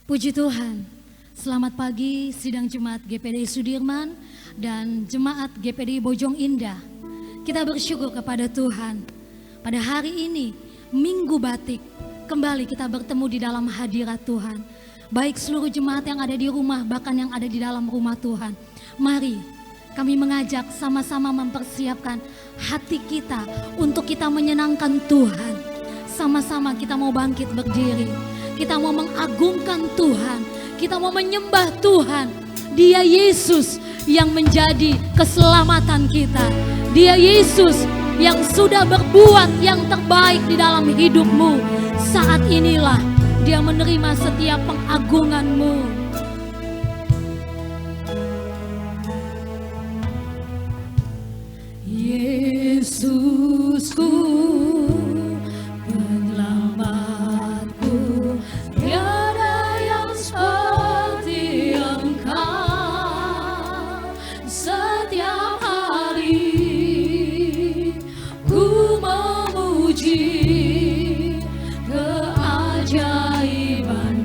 Puji Tuhan, selamat pagi sidang Jemaat GPDI Sudirman dan Jemaat GPDI Bojong Indah. Kita bersyukur kepada Tuhan. Pada hari ini, Minggu Batik, kembali kita bertemu di dalam hadirat Tuhan. Baik seluruh jemaat yang ada di rumah, bahkan yang ada di dalam rumah Tuhan. Mari kami mengajak sama-sama mempersiapkan hati kita untuk kita menyenangkan Tuhan. Sama-sama kita mau bangkit berdiri. Kita mau mengagungkan Tuhan. Kita mau menyembah Tuhan. Dia Yesus yang menjadi keselamatan kita. Dia Yesus yang sudah berbuat yang terbaik di dalam hidupmu. Saat inilah Dia menerima setiap pengagunganmu. Yesusku, penyelamatku, tiada yang seperti Engkau. Setiap hari ku memuji keajaiban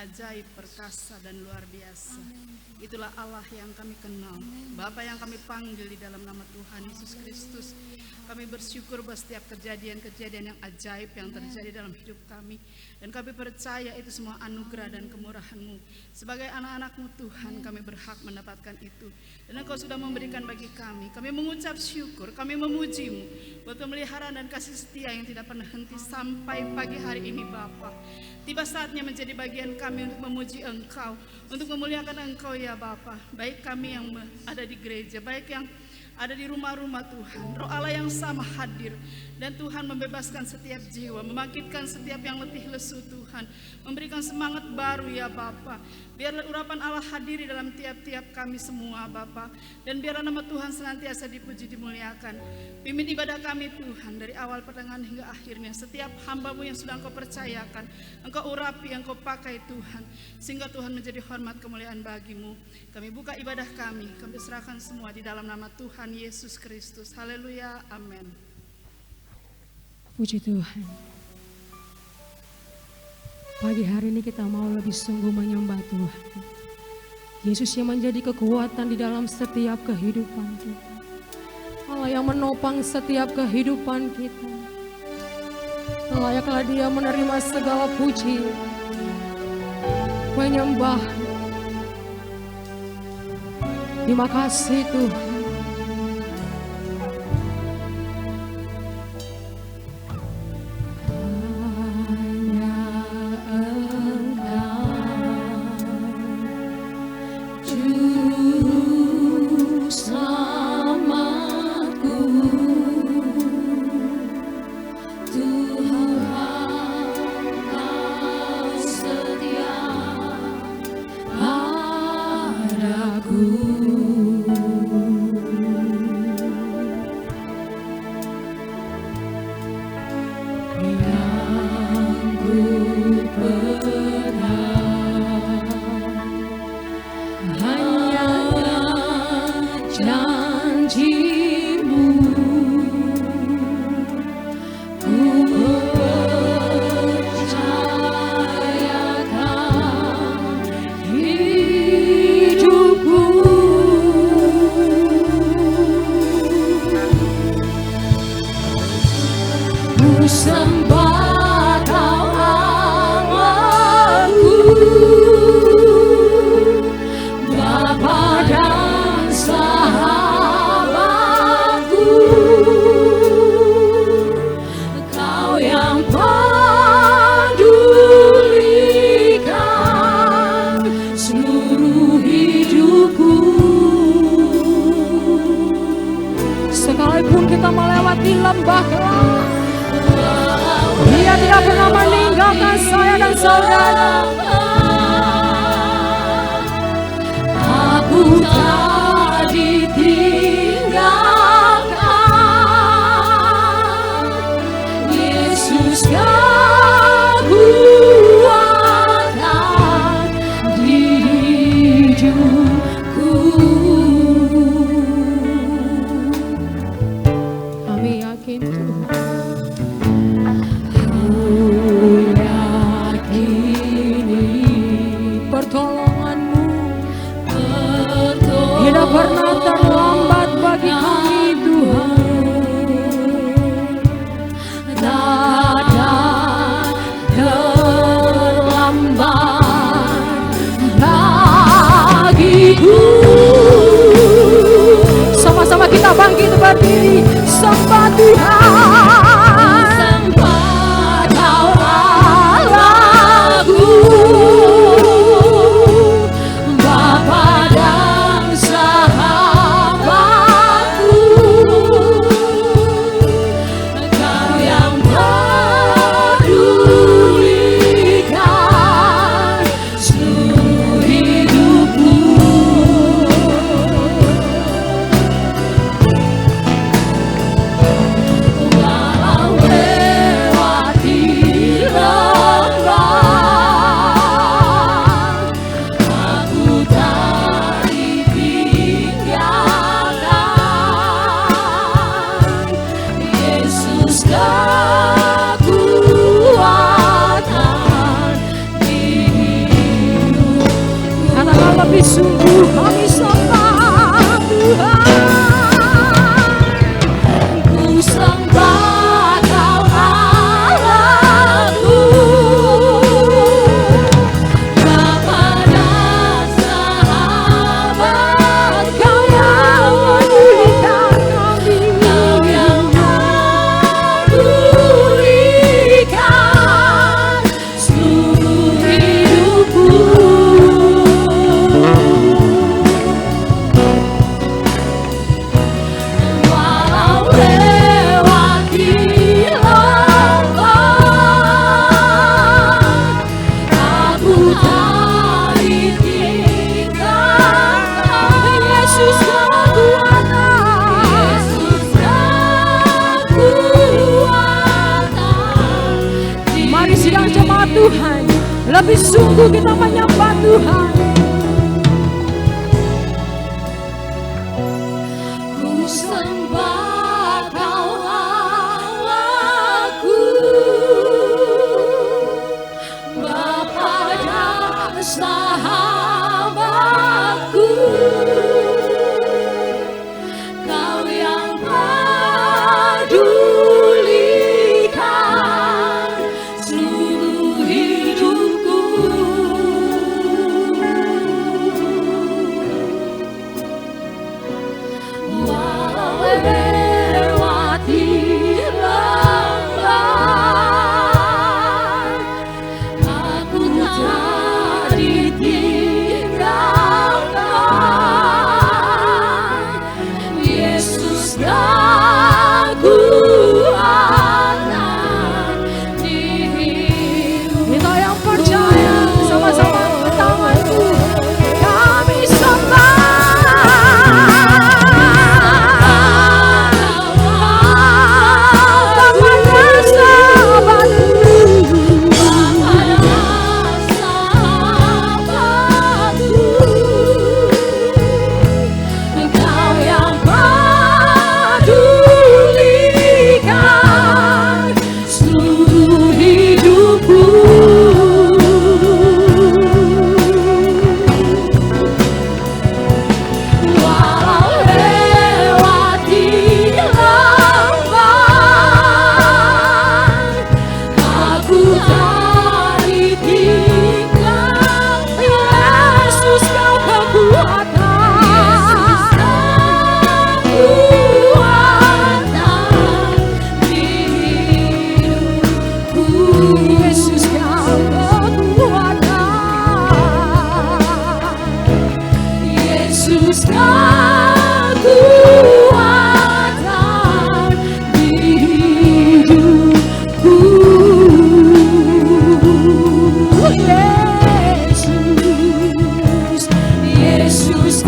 ajaib, perkasa, dan luar biasa. Itulah Allah yang kami kenal, Bapa yang kami panggil di dalam nama Tuhan Yesus Kristus. Kami bersyukur bahwa setiap kejadian-kejadian yang ajaib yang terjadi dalam hidup kami, dan kami percaya itu semua anugerah dan kemurahan-Mu. Sebagai anak-anak-Mu Tuhan, kami berhak mendapatkan itu, dan Engkau sudah memberikan bagi kami. Kami mengucap syukur, kami memuji-Mu buat pemeliharaan dan kasih setia yang tidak pernah henti sampai pagi hari ini Bapa. Tiba saatnya menjadi bagian kami untuk memuji Engkau, untuk memuliakan Engkau ya Bapa. Baik kami yang ada di gereja, baik yang ada di rumah-rumah Tuhan, Roh Allah yang sama hadir, dan Tuhan membebaskan setiap jiwa, membangkitkan setiap yang letih lesu Tuhan, memberikan semangat baru ya Bapa. Biarlah urapan Allah hadiri dalam tiap-tiap kami semua Bapa, dan biarlah nama Tuhan senantiasa dipuji dimuliakan. Pimpin ibadah kami Tuhan dari awal pertengahan hingga akhirnya. Setiap hamba-Mu yang sudah Engkau percayakan, Engkau urapi, Engkau pakai Tuhan, sehingga Tuhan menjadi hormat kemuliaan bagi-Mu. Kami buka ibadah kami serahkan semua di dalam nama Tuhan Yesus Kristus. Haleluya, amin. Puji Tuhan. Pagi hari ini kita mau lebih sungguh menyembah Tuhan. Yesus yang menjadi kekuatan di dalam setiap kehidupan kita. Allah yang menopang setiap kehidupan kita. Layaklah Dia menerima segala puji, menyembah. Terima kasih Tuhan. Sekalipun kita melewati lembah gelap, Dia tidak pernah meninggalkan saya dan saudara. Aku tak ditinggalkan, Yesus kekuatan di hidupku. Kami yakin Tuhan. Tidak pernah terlambat bagi kami Tuhan. Tak ada terlambat bagiku. Sama-sama kita bangkit berdiri, sembah Tuhan. Sembah Kau Allahku, Bapa dan sahabatku. Kau yang pedulikan seluruh hidupku. lewati lautan, aku tak ditinggalkan. Yesus kekuatan, Mari sidang jemaat Tuhan, lebih sungguh kita menyembah Tuhan. Ku sembah Kau Allahku, Bapa dan sahabatku, Kau yang pedulikan seluruh hidupku. Walau lewati lautan, aku tak ditinggalkan. Yesus kekuatan di hidupku. Kita yang percaya sama-sama angkat tanganku. Kami sembah Bapa dan sahabatku, Bapa dan sahabatku, Engkau yang pedulikan seluruh hidupku. Walau lewati lautan, aku tak ditinggalkan. Yesus kau kekuatan, Yesus kekuatan di hidupku. Yesus kekuatan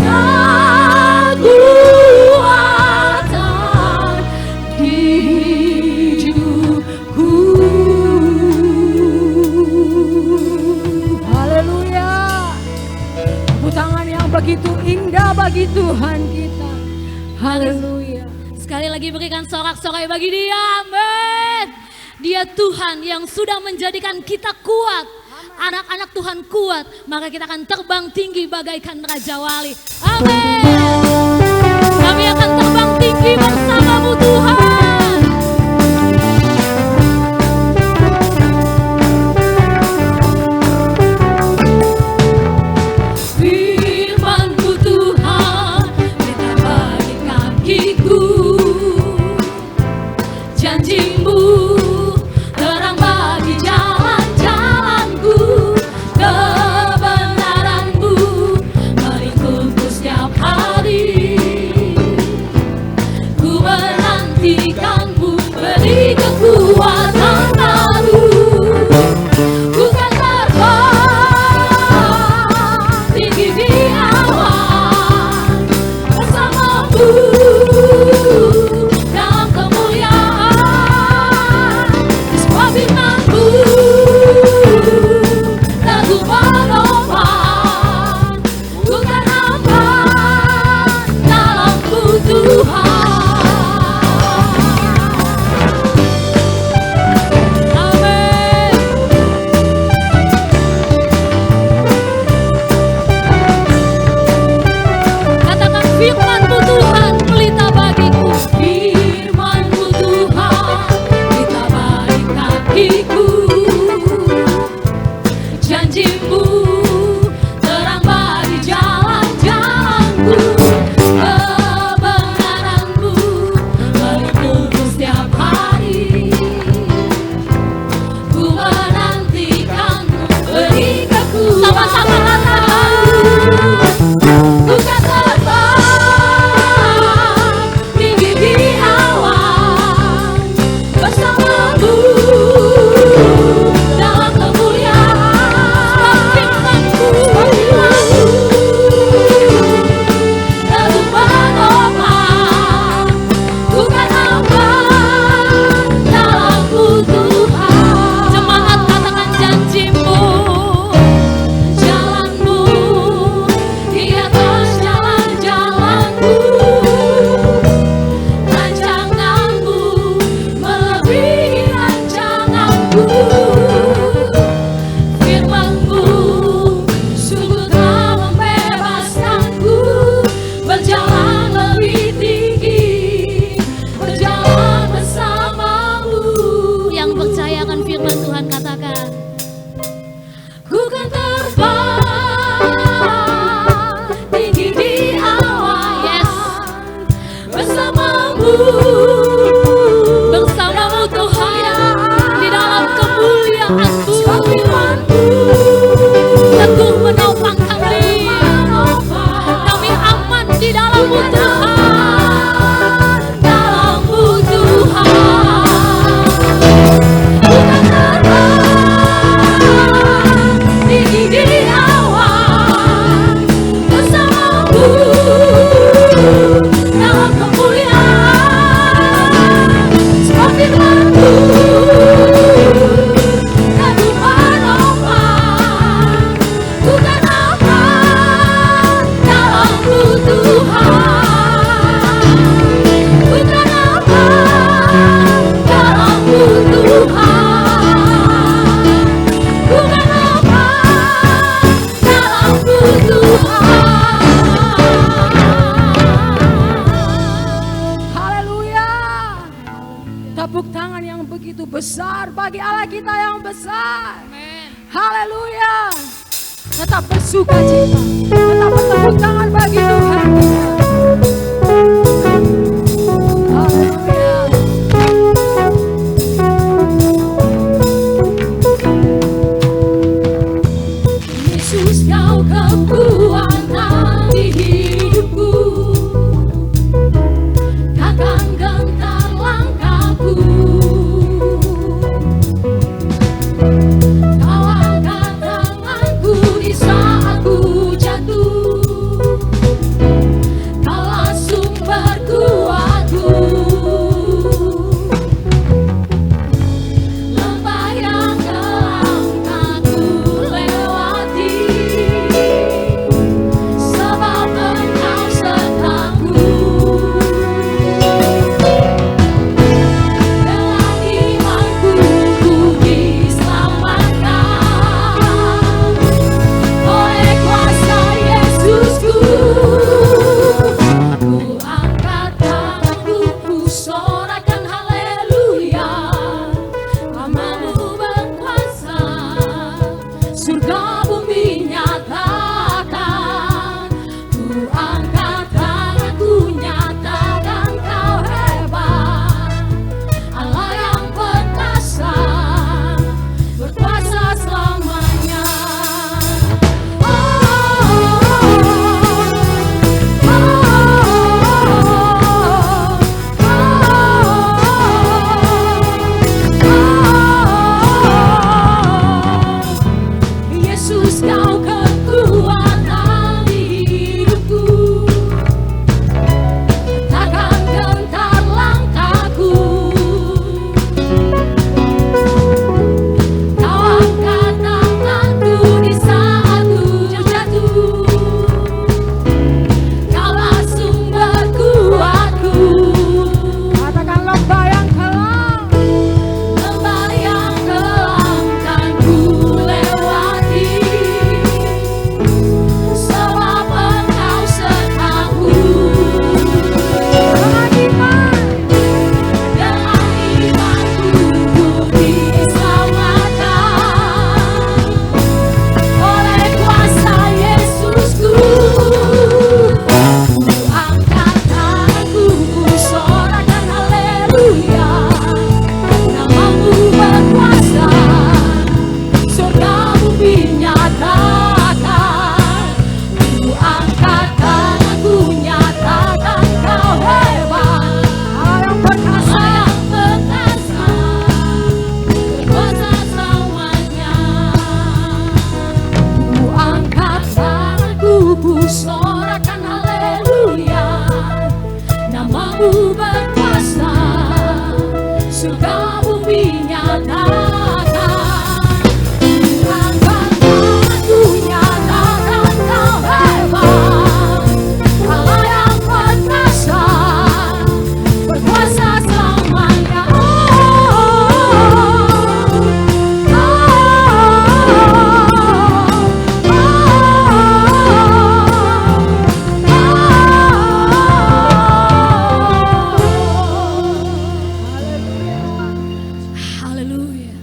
di hidupku. haleluya. Tepuk tangan yang begitu indah bagi Tuhan kita. Haleluya. Sekali lagi berikan sorak-sorai bagi Dia, amin. Dia Tuhan yang sudah menjadikan kita kuat. Anak-anak Tuhan kuat, maka kita akan terbang tinggi bagaikan Raja Wali. Amin. Kami akan terbang tinggi bersamamu Tuhan. Firman-Mu Tuhan, bentang bagi kakiku. Janji-Mu terang bagi jalan-jalanku. Kebenaran-Mu melingkupku setiap hari. Ku menantikan-Mu, beri kekuatan baru. Ku kan terbang tinggi di awan bersama-Mu dalam kemuliaan. Sebab firman-Mu lagu penopang. Ku kan aman dalam-Mu Tuhan. Tepuk tangan yang begitu besar bagi Allah kita yang besar. Haleluya. Tetap bersuka cita, tetap bertepuk tangan bagi Tuhan kita. Haleluya. Yesus, kau kekuatan di hidupku, takkan gentar langkahku. Kau angkat tanganku di saat ku jatuh, kau langsung berkuatku. Lembah yang gelap tak ku lewati, sebab Engkau sertaku. Dengan imanku ku diselamatkan oleh kuasa Yesusku. Ku angkat tanganku, ku sorakan haleluya. Namamu berkuasa, surga bumi nyatakan. Ku angkat tanganku, nyatakan kau hebat, Allah yang perkasa, berkuasa selamanya. Yesus, kau kekuatan di hidupku, takkan gentar langkahku. Kau angkat tanganku di saat ku jatuh, kau langsung berkuatku. Katakan lembah yang gelap, lembah yang gelap kan ku lewati, sebab Engkau sertaku. Dengan imanku ku diselamatkan oleh kuasa Yesusku. Ku angkat tanganku, ku sorakan haleluya. Namamu berkuasa, surga bumi nyatakan. Ku angkat tanganku, nyatakan kau hebat, Allah yang perkasa, berkuasa selamanya. Ku angkat tanganku, ku sorakan haleluya. Namamu berkuasa, surga bumi nyatakan. Ku angkat tanganku, nyatakan kau hebat, Allah yang perkasa, berkuasa selamanya. Haleluya.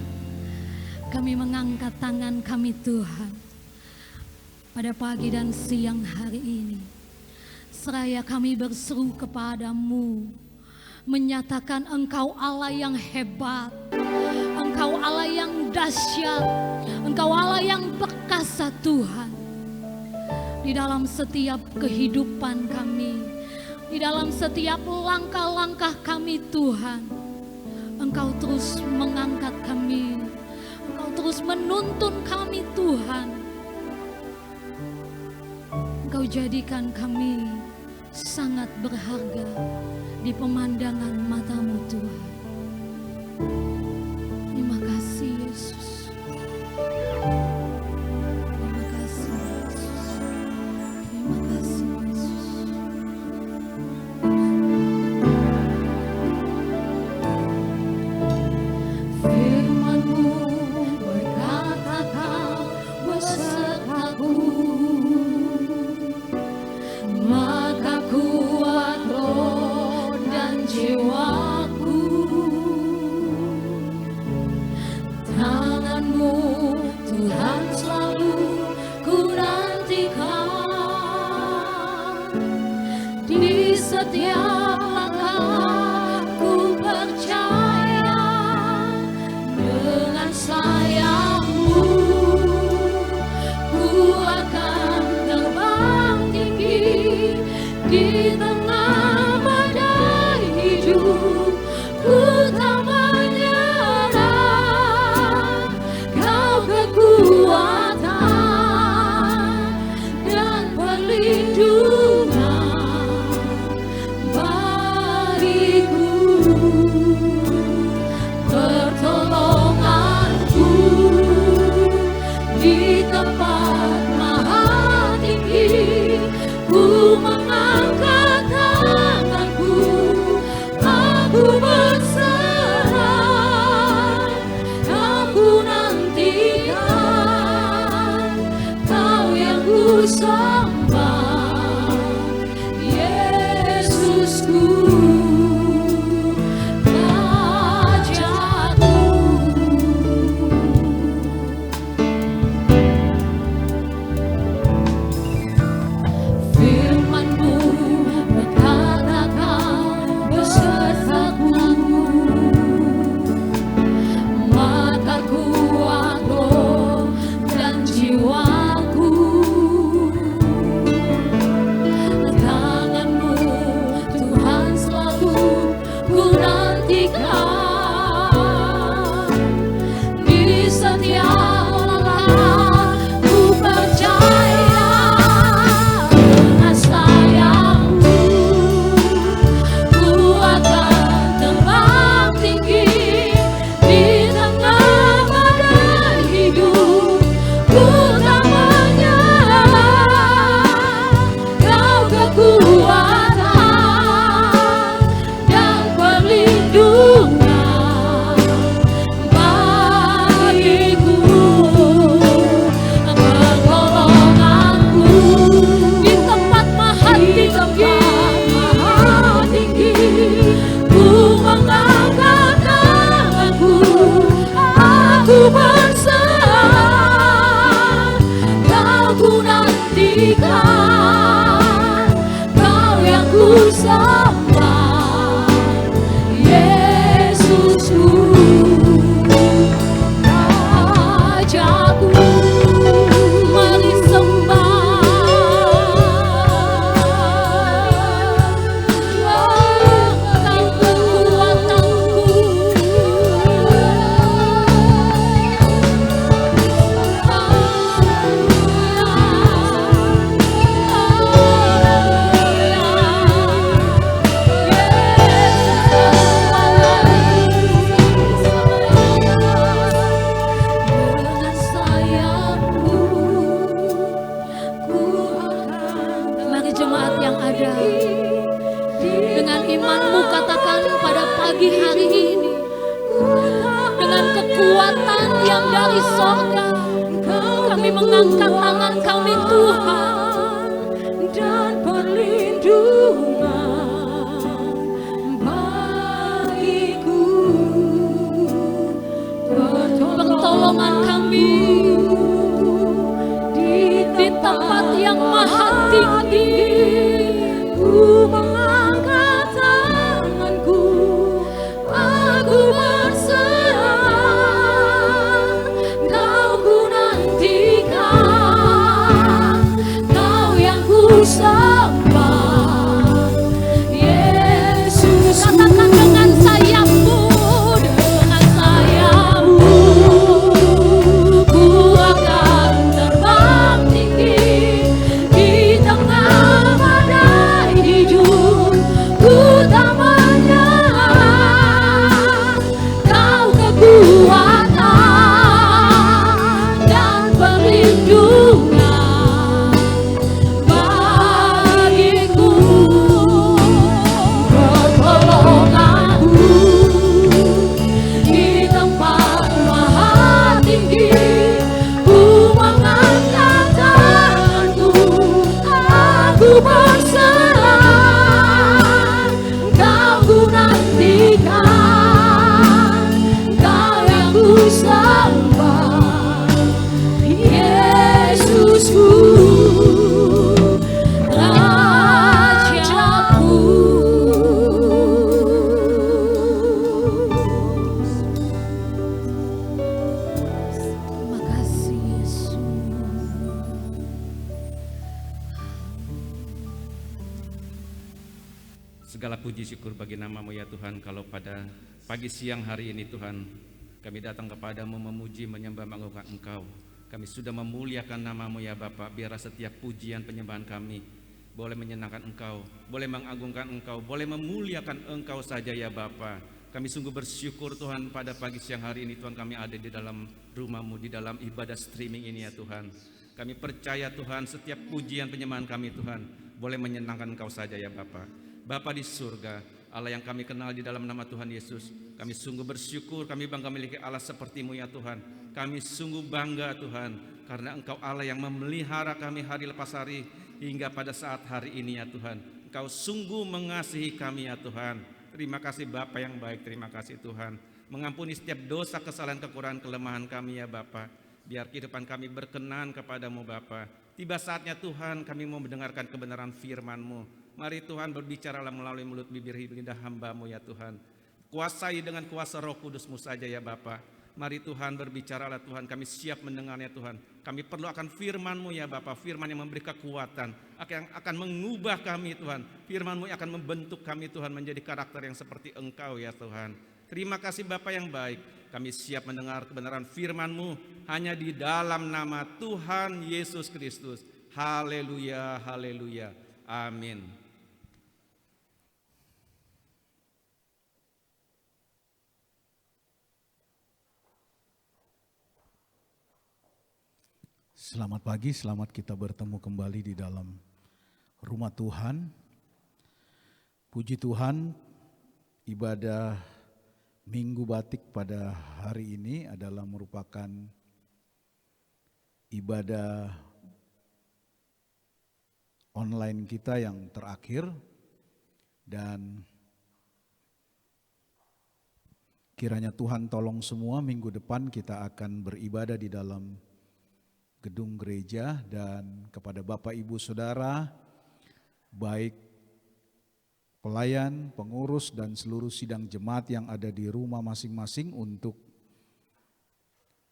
Kami mengangkat tangan kami Tuhan pada pagi dan siang hari ini. Seraya kami berseru kepadamu, menyatakan Engkau Allah yang hebat, Engkau Allah yang dahsyat, Engkau Allah yang perkasa Tuhan. Di dalam setiap kehidupan kami, di dalam setiap langkah-langkah kami Tuhan, Engkau terus mengangkat kami, Engkau terus menuntun kami Tuhan. Engkau jadikan kami sangat berharga di pemandangan matamu Tuhan. Terima kasih Yesus. Terima kasih Yesus. Terima kasih Yesus. Firman-Mu berkata Kau besertaku, maka kuat roh dan jiwaku. berserah, aku nantikan Kau yang ku sembah, Yesusku, Rajaku. Firman-Mu berkata Kau besertaku, mataku, aku dan jiwaku. Tangan-Mu Tuhan selalu ku nantikan, di setiap langkah ku percaya dengan sayang-Mu ku akan terbang tinggi di tengah badai hidup. Ku tak menyerah, Kau kekuatan dan perlindungan bagiku, pertolonganku di tempat maha tinggi. Ku mengangkat tanganku, aku berserah, Kau ku nantikan, Kau yang ku sembah, Yesusku, Rajaku. Mari sembah, Kau kekuatanku. Dengan sayang-Mu ku akan. Mari jemaat yang ada, dengan imanmu katakan pada pagi hari ini, dengan kekuatan yang dari sorga, kami mengangkat tangan kami Tuhan, dan perlindungan bagiku, pertolongan kami di tempat yang maha tinggi. Ku mengangkat tanganku, aku berserah, Kau ku nantikan, Kau yang ku sembah, Yesus. Katakan dengan sayap-Mu, dengan sayap-Mu ku akan terbang tinggi di tengah badai hidup. Ku tak menyerah, Kau kekuatan dan perlindungan bagiku, pertolonganku di tempat maha tinggi. Ku mengangkat tanganku, aku berserah, Kau ku nantikan, Kau yang ku sembah, Yesusku, Rajaku. Terima kasih Yesus. Segala puji syukur bagi nama-Mu ya Tuhan, kalau pada pagi siang hari ini Tuhan, kami datang kepadamu memuji, menyembah, mengagungkan Engkau. Kami sudah memuliakan nama-Mu ya Bapa. Biarlah setiap pujian penyembahan kami boleh menyenangkan Engkau, boleh mengagungkan Engkau, boleh memuliakan Engkau saja ya Bapa. Kami sungguh bersyukur Tuhan pada pagi siang hari ini Tuhan, kami ada di dalam rumah-Mu, di dalam ibadah streaming ini ya Tuhan. Kami percaya Tuhan setiap pujian penyembahan kami Tuhan boleh menyenangkan Engkau saja ya Bapa. Bapa di surga, Allah yang kami kenal di dalam nama Tuhan Yesus. Kami sungguh bersyukur, kami bangga memiliki Allah seperti-Mu ya Tuhan. Kami sungguh bangga Tuhan, karena Engkau Allah yang memelihara kami hari lepas hari hingga pada saat hari ini ya Tuhan. Engkau sungguh mengasihi kami ya Tuhan. Terima kasih Bapa yang baik, terima kasih Tuhan. Mengampuni setiap dosa, kesalahan, kekurangan, kelemahan kami ya Bapa. Biar kehidupan kami berkenan kepadamu Bapa. Tiba saatnya Tuhan kami mau mendengarkan kebenaran firman-Mu. Mari Tuhan berbicaralah melalui mulut bibir lidah hamba-Mu ya Tuhan. Kuasai dengan kuasa Roh Kudus-Mu saja ya Bapa. Mari Tuhan berbicaralah Tuhan, kami siap mendengarnya Tuhan. Kami perlu akan firman-Mu ya Bapa, firman yang memberi kekuatan, yang akan mengubah kami Tuhan. Firman-Mu yang akan membentuk kami Tuhan menjadi karakter yang seperti Engkau ya Tuhan. Terima kasih Bapa yang baik, kami siap mendengar kebenaran firman-Mu hanya di dalam nama Tuhan Yesus Kristus. Haleluya, haleluya, amin. Selamat pagi, selamat kita bertemu kembali di dalam rumah Tuhan. Puji Tuhan, ibadah Minggu Batik pada hari ini adalah merupakan ibadah online kita yang terakhir, dan kiranya Tuhan tolong semua minggu depan kita akan beribadah di dalam gedung gereja, dan kepada Bapak Ibu Saudara, baik pelayan, pengurus dan seluruh sidang jemaat yang ada di rumah masing-masing, untuk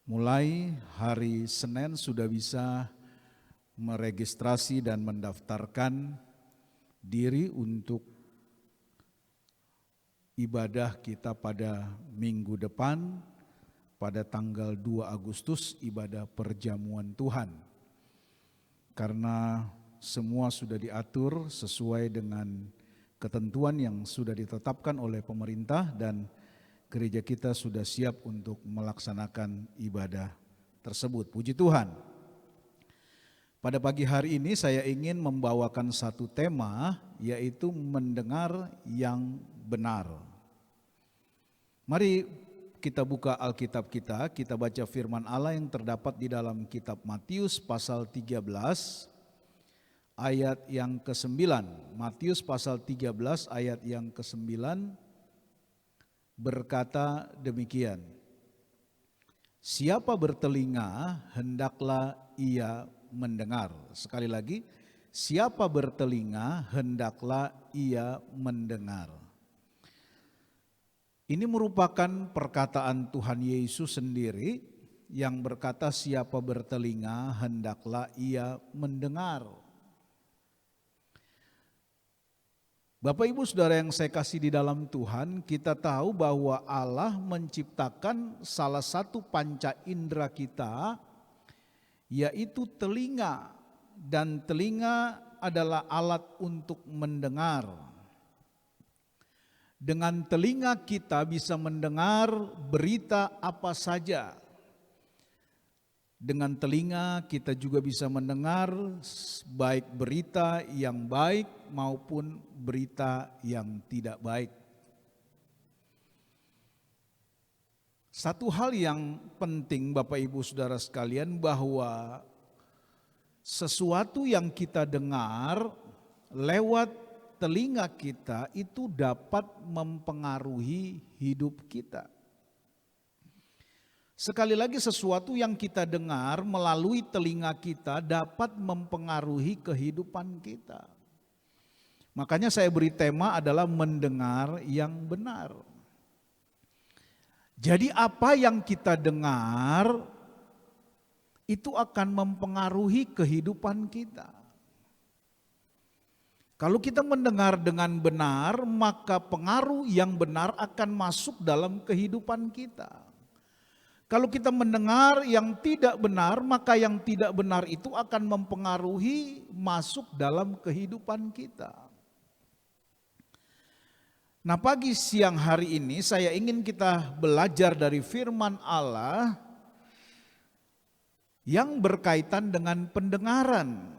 mulai hari Senin sudah bisa meregistrasi dan mendaftarkan diri untuk ibadah kita pada minggu depan. Pada tanggal 2 Agustus ibadah perjamuan Tuhan. Karena semua sudah diatur sesuai dengan ketentuan yang sudah ditetapkan oleh pemerintah, dan gereja kita sudah siap untuk melaksanakan ibadah tersebut. Puji Tuhan. Pada pagi hari ini saya ingin membawakan satu tema, yaitu mendengar yang benar. Mari kita buka Alkitab kita baca firman Allah yang terdapat di dalam kitab Matius pasal 13 ayat yang ke-9. Matius pasal 13 ayat yang ke-9 berkata demikian. Siapa bertelinga hendaklah ia mendengar. Sekali lagi, siapa bertelinga hendaklah ia mendengar. Ini merupakan perkataan Tuhan Yesus sendiri yang berkata siapa bertelinga hendaklah ia mendengar. Bapak Ibu Saudara yang saya kasih di dalam Tuhan, kita tahu bahwa Allah menciptakan salah satu panca indera kita, yaitu telinga, dan telinga adalah alat untuk mendengar. Dengan telinga kita bisa mendengar berita apa saja. Dengan telinga kita juga bisa mendengar baik berita yang baik maupun berita yang tidak baik. Satu hal yang penting Bapak Ibu Saudara sekalian, bahwa sesuatu yang kita dengar lewat telinga kita itu dapat mempengaruhi hidup kita. Sekali lagi, sesuatu yang kita dengar melalui telinga kita dapat mempengaruhi kehidupan kita. Makanya saya beri tema adalah mendengar yang benar. Jadi apa yang kita dengar itu akan mempengaruhi kehidupan kita. Kalau kita mendengar dengan benar, maka pengaruh yang benar akan masuk dalam kehidupan kita. Kalau kita mendengar yang tidak benar, maka yang tidak benar itu akan mempengaruhi masuk dalam kehidupan kita. Nah, pagi siang hari ini saya ingin kita belajar dari firman Allah yang berkaitan dengan pendengaran.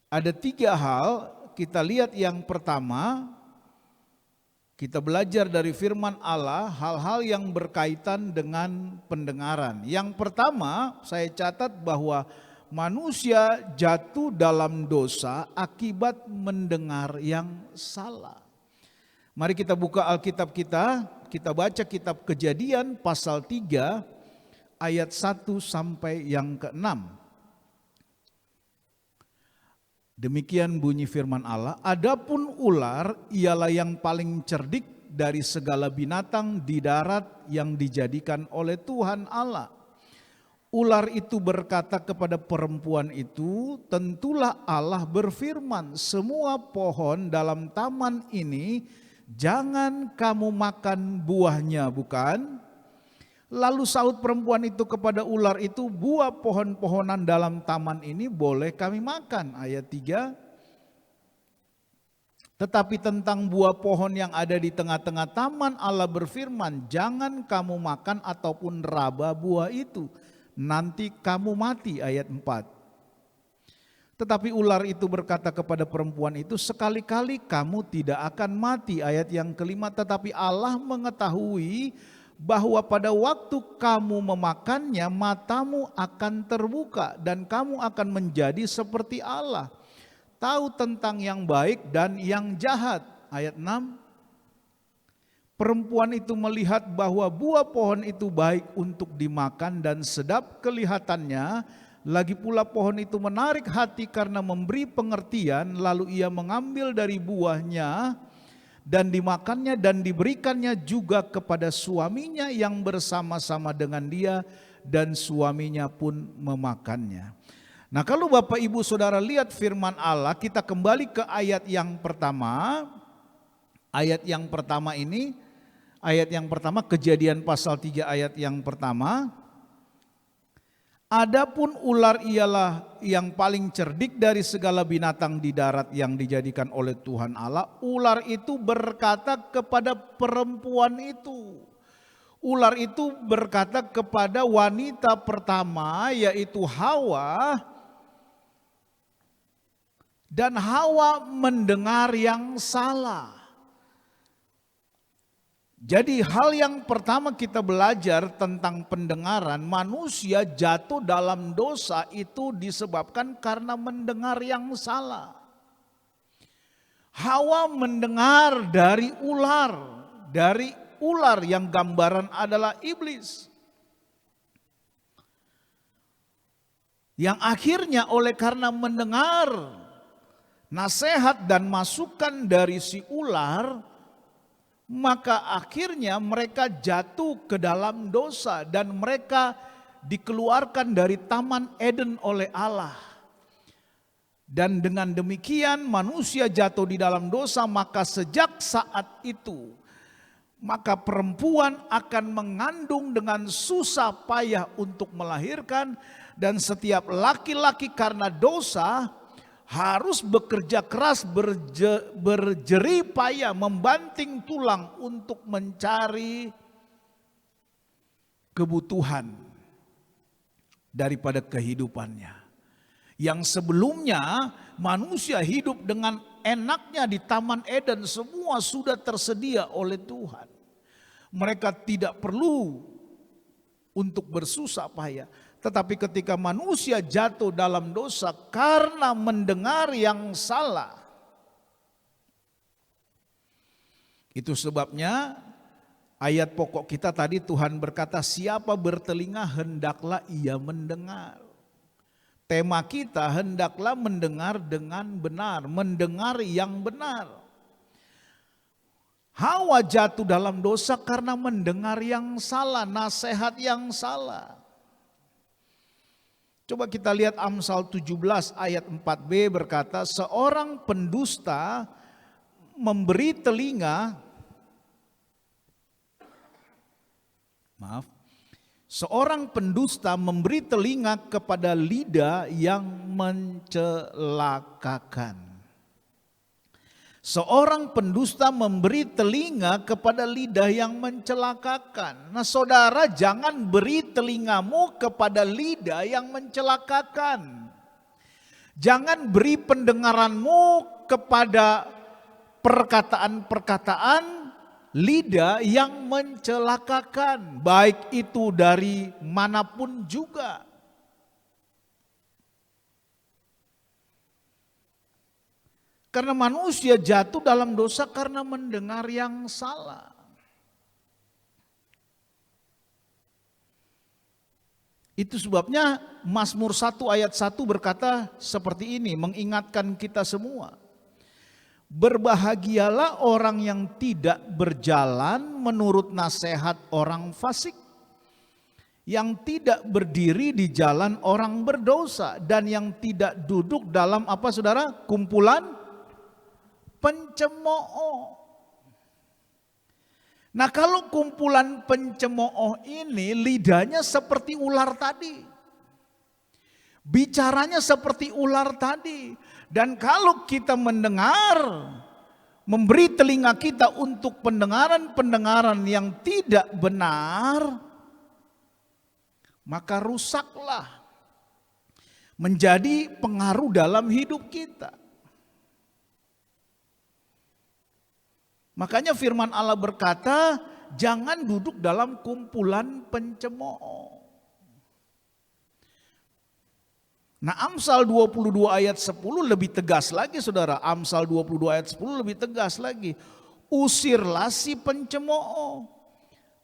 Ada 3 hal kita lihat yang pertama, kita belajar dari firman Allah hal-hal yang berkaitan dengan pendengaran. Yang pertama, saya catat bahwa manusia jatuh dalam dosa akibat mendengar yang salah. Mari kita buka Alkitab kita baca kitab Kejadian pasal 3 ayat 1 sampai yang ke-6. Demikian bunyi firman Allah, adapun ular ialah yang paling cerdik dari segala binatang di darat yang dijadikan oleh Tuhan Allah. Ular itu berkata kepada perempuan itu, tentulah Allah berfirman, semua pohon dalam taman ini jangan kamu makan buahnya, bukan? Lalu sahut perempuan itu kepada ular itu, buah pohon-pohonan dalam taman ini boleh kami makan. Ayat 3. Tetapi tentang buah pohon yang ada di tengah-tengah taman Allah berfirman, jangan kamu makan ataupun raba buah itu, nanti kamu mati. Ayat 4. Tetapi ular itu berkata kepada perempuan itu, sekali-kali kamu tidak akan mati. Ayat yang kelima, tetapi Allah mengetahui bahwa pada waktu kamu memakannya matamu akan terbuka dan kamu akan menjadi seperti Allah, tahu tentang yang baik dan yang jahat. Ayat 6. Perempuan itu melihat bahwa buah pohon itu baik untuk dimakan dan sedap kelihatannya, lagi pula pohon itu menarik hati karena memberi pengertian, lalu ia mengambil dari buahnya dan dimakannya dan diberikannya juga kepada suaminya yang bersama-sama dengan dia, dan suaminya pun memakannya. Nah, kalau Bapak Ibu Saudara lihat firman Allah, kita kembali ke ayat yang pertama. Ayat yang pertama ini, ayat yang pertama Kejadian pasal 3 ayat yang pertama. Adapun ular ialah yang paling cerdik dari segala binatang di darat yang dijadikan oleh Tuhan Allah. Ular itu berkata kepada perempuan itu. Ular itu berkata kepada wanita pertama, yaitu Hawa. Dan Hawa mendengar yang salah. Jadi hal yang pertama kita belajar tentang pendengaran, manusia jatuh dalam dosa itu disebabkan karena mendengar yang salah. Hawa mendengar dari ular yang gambaran adalah iblis. Yang akhirnya oleh karena mendengar nasihat dan masukan dari si ular, maka akhirnya mereka jatuh ke dalam dosa dan mereka dikeluarkan dari Taman Eden oleh Allah. Dan dengan demikian manusia jatuh di dalam dosa, maka sejak saat itu maka perempuan akan mengandung dengan susah payah untuk melahirkan, dan setiap laki-laki karena dosa harus bekerja keras, berjerih payah, membanting tulang untuk mencari kebutuhan daripada kehidupannya. Yang sebelumnya manusia hidup dengan enaknya di Taman Eden, semua sudah tersedia oleh Tuhan. Mereka tidak perlu untuk bersusah payah. Tetapi ketika manusia jatuh dalam dosa karena mendengar yang salah, itu sebabnya ayat pokok kita tadi Tuhan berkata, siapa bertelinga hendaklah ia mendengar. Tema kita hendaklah mendengar dengan benar, mendengar yang benar. Hawa jatuh dalam dosa karena mendengar yang salah, nasihat yang salah. Coba kita lihat Amsal 17 ayat 4b berkata, seorang pendusta memberi telinga, seorang pendusta memberi telinga kepada lidah yang mencelakakan. Seorang pendusta memberi telinga kepada lidah yang mencelakakan. Nah saudara, jangan beri telingamu kepada lidah yang mencelakakan. Jangan beri pendengaranmu kepada perkataan-perkataan lidah yang mencelakakan, baik itu dari manapun juga. Karena manusia jatuh dalam dosa karena mendengar yang salah. Itu sebabnya Mazmur 1 ayat 1 berkata seperti ini, mengingatkan kita semua. Berbahagialah orang yang tidak berjalan menurut nasihat orang fasik, yang tidak berdiri di jalan orang berdosa, dan yang tidak duduk dalam apa saudara? Kumpulan pencemooh. Nah, kalau kumpulan pencemooh ini lidahnya seperti ular tadi. Bicaranya seperti ular tadi. Dan kalau kita mendengar, memberi telinga kita untuk pendengaran-pendengaran yang tidak benar, maka rusaklah. Menjadi pengaruh dalam hidup kita. Makanya firman Allah berkata, jangan duduk dalam kumpulan pencemooh. Nah, Amsal 22 ayat 10 lebih tegas lagi saudara. Amsal 22 ayat 10 lebih tegas lagi. Usirlah si pencemooh,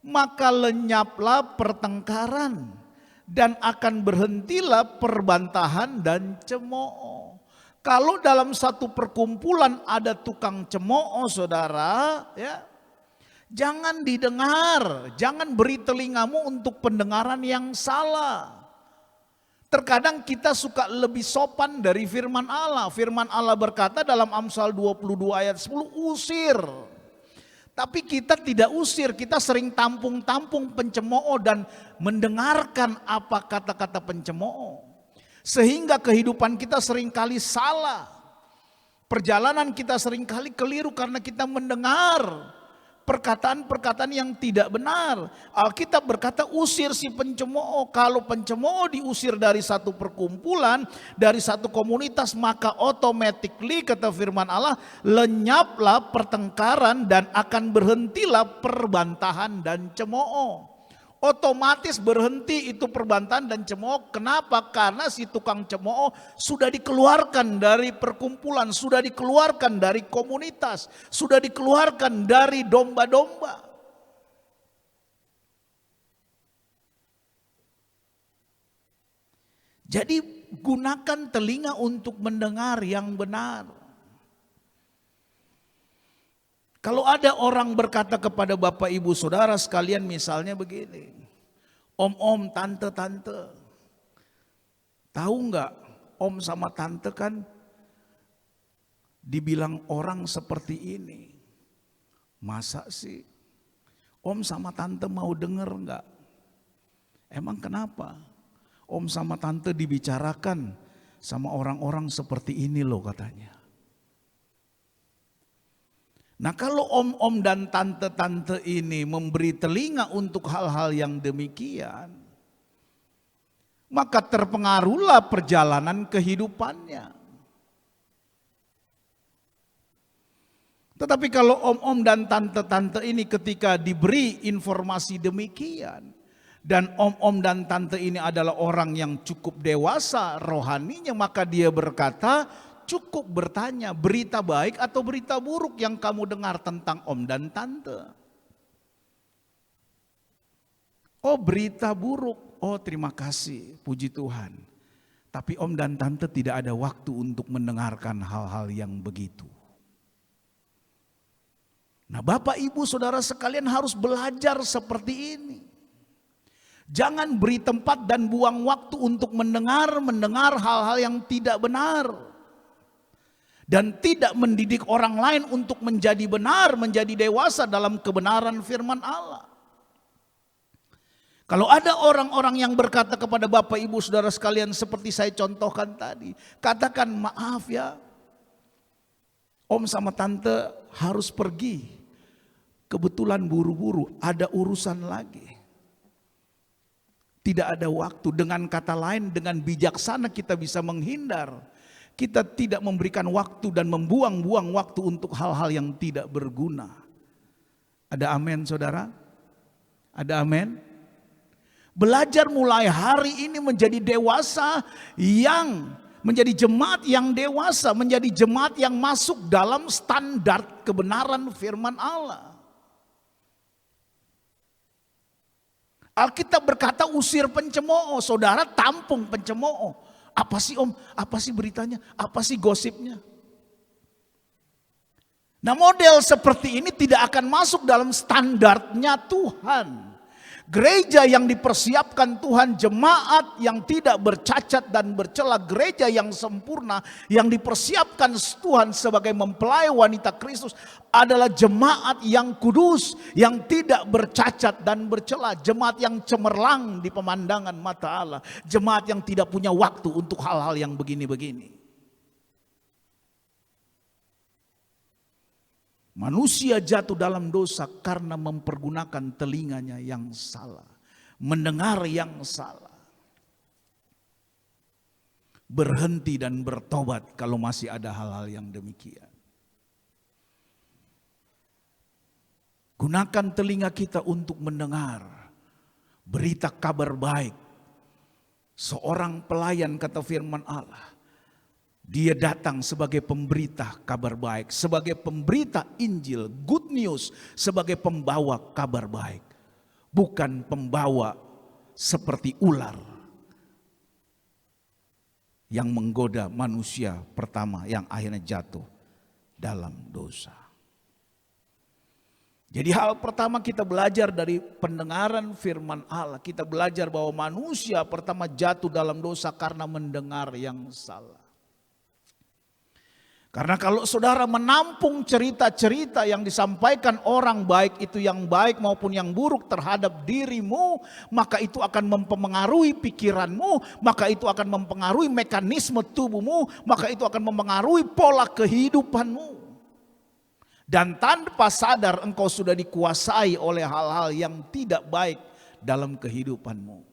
maka lenyaplah pertengkaran, dan akan berhentilah perbantahan dan cemooh. Kalau dalam satu perkumpulan ada tukang cemooh saudara, ya, jangan didengar, jangan beri telingamu untuk pendengaran yang salah. Terkadang kita suka lebih sopan dari firman Allah. Firman Allah berkata dalam Amsal 22 ayat 10, usir. Tapi kita tidak usir, kita sering tampung-tampung pencemooh dan mendengarkan apa kata-kata pencemooh. Sehingga kehidupan kita seringkali salah. Perjalanan kita seringkali keliru karena kita mendengar perkataan-perkataan yang tidak benar. Alkitab berkata usir si pencemooh. Kalau pencemooh diusir dari satu perkumpulan, dari satu komunitas, maka automatically kata firman Allah, lenyaplah pertengkaran dan akan berhentilah perbantahan dan cemooh. Otomatis berhenti itu perbantahan dan cemooh. Kenapa? Karena si tukang cemooh sudah dikeluarkan dari perkumpulan, sudah dikeluarkan dari komunitas, sudah dikeluarkan dari domba-domba. Jadi gunakan telinga untuk mendengar yang benar. Kalau ada orang berkata kepada Bapak Ibu Saudara sekalian misalnya begini, om-om, tante-tante, tahu nggak om sama tante kan dibilang orang seperti ini. Masa sih om sama tante mau denger nggak? Emang kenapa? Om sama tante dibicarakan sama orang-orang seperti ini loh katanya. Nah, kalau om-om dan tante-tante ini memberi telinga untuk hal-hal yang demikian, maka terpengaruhlah perjalanan kehidupannya. Tetapi kalau om-om dan tante-tante ini ketika diberi informasi demikian, dan om-om dan tante ini adalah orang yang cukup dewasa rohaninya, maka dia berkata, cukup bertanya berita baik atau berita buruk yang kamu dengar tentang om dan tante. Oh, berita buruk. Oh, terima kasih, puji Tuhan. Tapi om dan tante tidak ada waktu untuk mendengarkan hal-hal yang begitu. Nah, Bapak Ibu Saudara sekalian harus belajar seperti ini. Jangan beri tempat dan buang waktu untuk mendengar hal-hal yang tidak benar. Dan tidak mendidik orang lain untuk menjadi benar, menjadi dewasa dalam kebenaran firman Allah. Kalau ada orang-orang yang berkata kepada Bapak Ibu Saudara sekalian seperti saya contohkan tadi, katakan maaf ya, om sama tante harus pergi, kebetulan buru-buru, ada urusan lagi. Tidak ada waktu. Dengan kata lain, dengan bijaksana kita bisa menghindar. Kita tidak memberikan waktu dan membuang-buang waktu untuk hal-hal yang tidak berguna. Ada amin saudara? Ada amin? Belajar mulai hari ini menjadi dewasa yang menjadi jemaat yang dewasa, menjadi jemaat yang masuk dalam standar kebenaran firman Allah. Alkitab berkata usir pencemooh, saudara tampung pencemooh. Apa sih om? Apa sih beritanya? Apa sih gosipnya? Nah model seperti ini tidak akan masuk dalam standarnya Tuhan. Gereja yang dipersiapkan Tuhan, jemaat yang tidak bercacat dan bercela, gereja yang sempurna yang dipersiapkan Tuhan sebagai mempelai wanita Kristus adalah jemaat yang kudus, yang tidak bercacat dan bercela, jemaat yang cemerlang di pemandangan mata Allah, jemaat yang tidak punya waktu untuk hal-hal yang begini-begini. Manusia jatuh dalam dosa karena mempergunakan telinganya yang salah, mendengar yang salah. Berhenti dan bertobat kalau masih ada hal-hal yang demikian. Gunakan telinga kita untuk mendengar berita kabar baik. Seorang pelayan kata firman Allah, dia datang sebagai pemberita kabar baik, sebagai pemberita Injil, good news, sebagai pembawa kabar baik. Bukan pembawa seperti ular yang menggoda manusia pertama yang akhirnya jatuh dalam dosa. Jadi hal pertama kita belajar dari pendengaran firman Allah. Kita belajar bahwa manusia pertama jatuh dalam dosa karena mendengar yang salah. Karena kalau saudara menampung cerita-cerita yang disampaikan orang, baik itu yang baik maupun yang buruk terhadap dirimu, maka itu akan mempengaruhi pikiranmu, maka itu akan mempengaruhi mekanisme tubuhmu, maka itu akan mempengaruhi pola kehidupanmu. Dan tanpa sadar engkau sudah dikuasai oleh hal-hal yang tidak baik dalam kehidupanmu.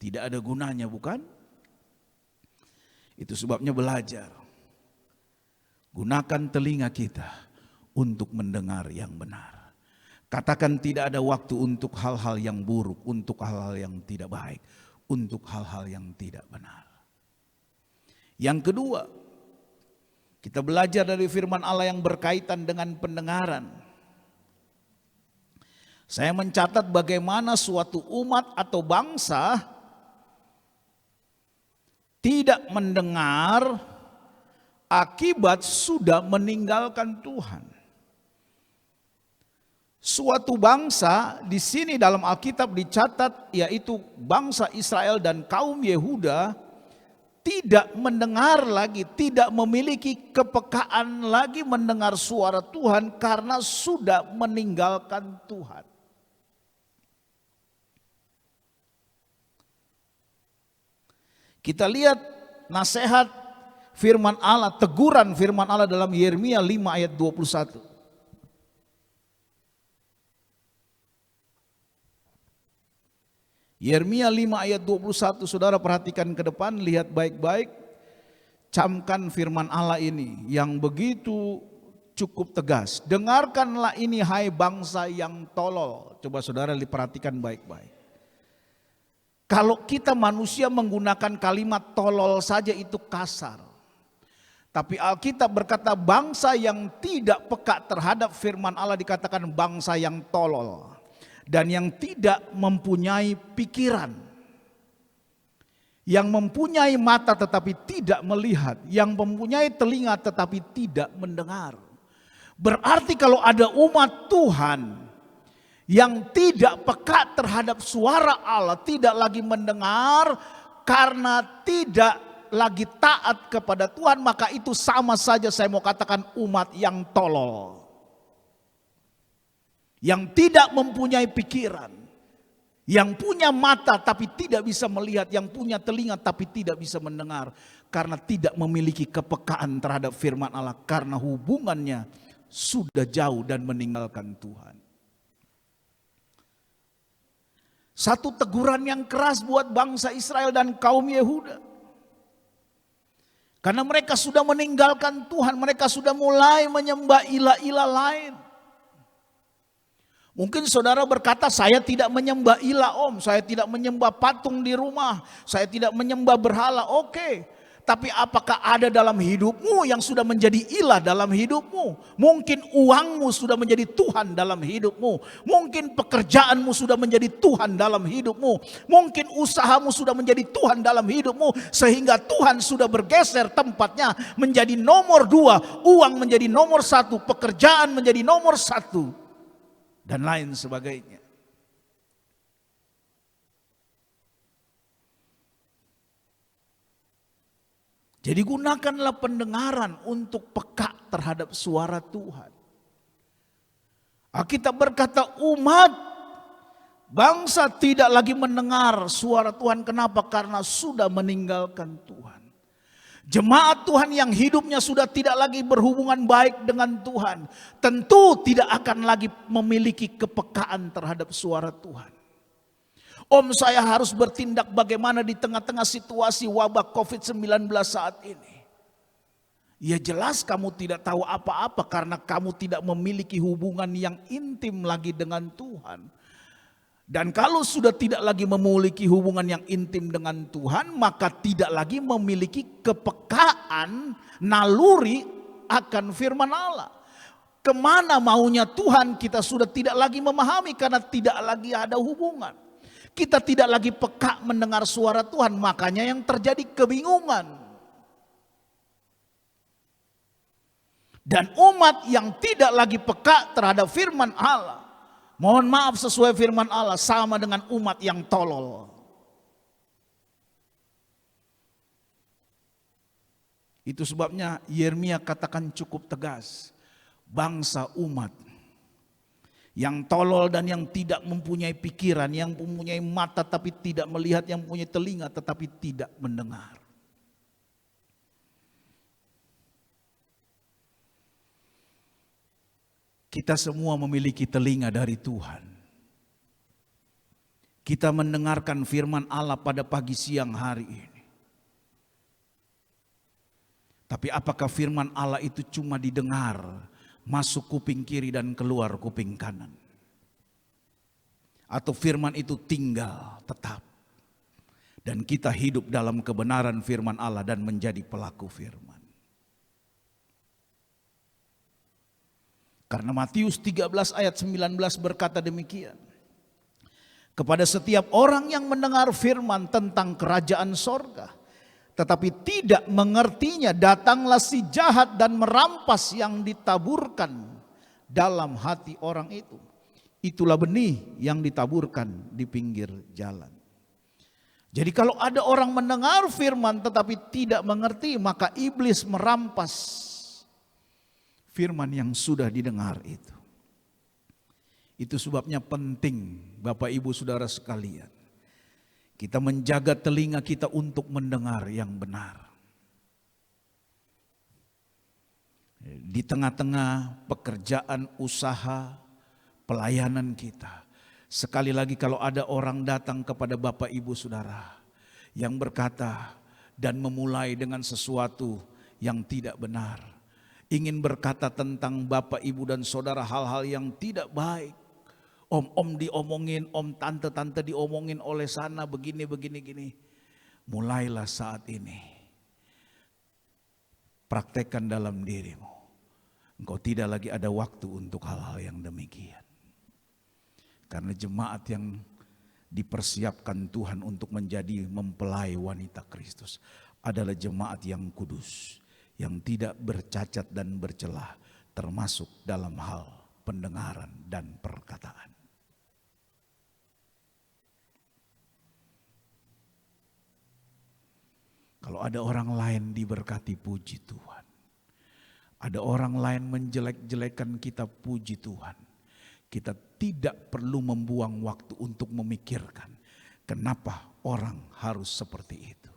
Tidak ada gunanya, bukan? Itu sebabnya belajar. Gunakan telinga kita untuk mendengar yang benar. Katakan tidak ada waktu untuk hal-hal yang buruk, untuk hal-hal yang tidak baik, untuk hal-hal yang tidak benar. Yang kedua, kita belajar dari firman Allah yang berkaitan dengan pendengaran. Saya mencatat bagaimana suatu umat atau bangsa tidak mendengar akibat sudah meninggalkan Tuhan. Suatu bangsa di sini dalam Alkitab dicatat yaitu bangsa Israel dan kaum Yehuda tidak mendengar lagi, tidak memiliki kepekaan lagi mendengar suara Tuhan karena sudah meninggalkan Tuhan. Kita lihat nasihat firman Allah, teguran firman Allah dalam Yeremia 5 ayat 21. Yeremia 5 ayat 21, saudara perhatikan ke depan, lihat baik-baik. Camkan firman Allah ini yang begitu cukup tegas. Dengarkanlah ini hai bangsa yang tolol. Coba saudara diperhatikan baik-baik. Kalau kita manusia menggunakan kalimat tolol saja itu kasar. Tapi Alkitab berkata bangsa yang tidak peka terhadap firman Allah dikatakan bangsa yang tolol. Dan yang tidak mempunyai pikiran. Yang mempunyai mata tetapi tidak melihat. Yang mempunyai telinga tetapi tidak mendengar. Berarti kalau ada umat Tuhan yang tidak peka terhadap suara Allah, tidak lagi mendengar karena tidak lagi taat kepada Tuhan, maka itu sama saja saya mau katakan umat yang tolol. Yang tidak mempunyai pikiran, yang punya mata tapi tidak bisa melihat, yang punya telinga tapi tidak bisa mendengar. Karena tidak memiliki kepekaan terhadap firman Allah, karena hubungannya sudah jauh dan meninggalkan Tuhan. Satu teguran yang keras buat bangsa Israel dan kaum Yehuda. Karena mereka sudah meninggalkan Tuhan, mereka sudah mulai menyembah ilah-ilah lain. Mungkin saudara berkata, saya tidak menyembah ilah om, saya tidak menyembah patung di rumah, saya tidak menyembah berhala. Oke. Tapi apakah ada dalam hidupmu yang sudah menjadi ilah dalam hidupmu? Mungkin uangmu sudah menjadi Tuhan dalam hidupmu. Mungkin pekerjaanmu sudah menjadi Tuhan dalam hidupmu. Mungkin usahamu sudah menjadi Tuhan dalam hidupmu. Sehingga Tuhan sudah bergeser tempatnya menjadi nomor 2. Uang menjadi nomor 1. Pekerjaan menjadi nomor 1. Dan lain sebagainya. Jadi gunakanlah pendengaran untuk peka terhadap suara Tuhan. Alkitab berkata umat bangsa tidak lagi mendengar suara Tuhan. Kenapa? Karena sudah meninggalkan Tuhan. Jemaat Tuhan yang hidupnya sudah tidak lagi berhubungan baik dengan Tuhan, tentu tidak akan lagi memiliki kepekaan terhadap suara Tuhan. Om, saya harus bertindak bagaimana di tengah-tengah situasi wabah COVID-19 saat ini. Ya jelas kamu tidak tahu apa-apa karena kamu tidak memiliki hubungan yang intim lagi dengan Tuhan. Dan kalau sudah tidak lagi memiliki hubungan yang intim dengan Tuhan, maka tidak lagi memiliki kepekaan naluri akan firman Allah. Kemana maunya Tuhan kita sudah tidak lagi memahami karena tidak lagi ada hubungan. Kita tidak lagi peka mendengar suara Tuhan, makanya yang terjadi kebingungan. Dan umat yang tidak lagi peka terhadap firman Allah, mohon maaf sesuai firman Allah, sama dengan umat yang tolol. Itu sebabnya Yeremia katakan cukup tegas, bangsa umat yang tolol dan yang tidak mempunyai pikiran, yang mempunyai mata tapi tidak melihat, yang mempunyai telinga tetapi tidak mendengar. Kita semua memiliki telinga dari Tuhan. Kita mendengarkan firman Allah pada pagi siang hari ini. Tapi apakah firman Allah itu cuma didengar, masuk kuping kiri dan keluar kuping kanan? Atau firman itu tinggal tetap dan kita hidup dalam kebenaran firman Allah dan menjadi pelaku firman? Karena Matius 13 ayat 19 berkata demikian. Kepada setiap orang yang mendengar firman tentang kerajaan sorga, tetapi tidak mengertinya, datanglah si jahat dan merampas yang ditaburkan dalam hati orang itu. Itulah benih yang ditaburkan di pinggir jalan. Jadi kalau ada orang mendengar firman tetapi tidak mengerti, maka iblis merampas firman yang sudah didengar itu. Itu sebabnya penting Bapak Ibu Saudara sekalian, kita menjaga telinga kita untuk mendengar yang benar. Di tengah-tengah pekerjaan, usaha, pelayanan kita. Sekali lagi kalau ada orang datang kepada Bapak Ibu Saudara yang berkata dan memulai dengan sesuatu yang tidak benar, ingin berkata tentang Bapak Ibu dan Saudara hal-hal yang tidak baik. Om diomongin, om tante diomongin oleh sana begini. Mulailah saat ini. Praktekkan dalam dirimu. Engkau tidak lagi ada waktu untuk hal-hal yang demikian. Karena jemaat yang dipersiapkan Tuhan untuk menjadi mempelai wanita Kristus adalah jemaat yang kudus, yang tidak bercacat dan bercelah, termasuk dalam hal pendengaran dan perkataan. Kalau ada orang lain diberkati, puji Tuhan. Ada orang lain menjelek-jelekan kita, puji Tuhan. Kita tidak perlu membuang waktu untuk memikirkan kenapa orang harus seperti itu.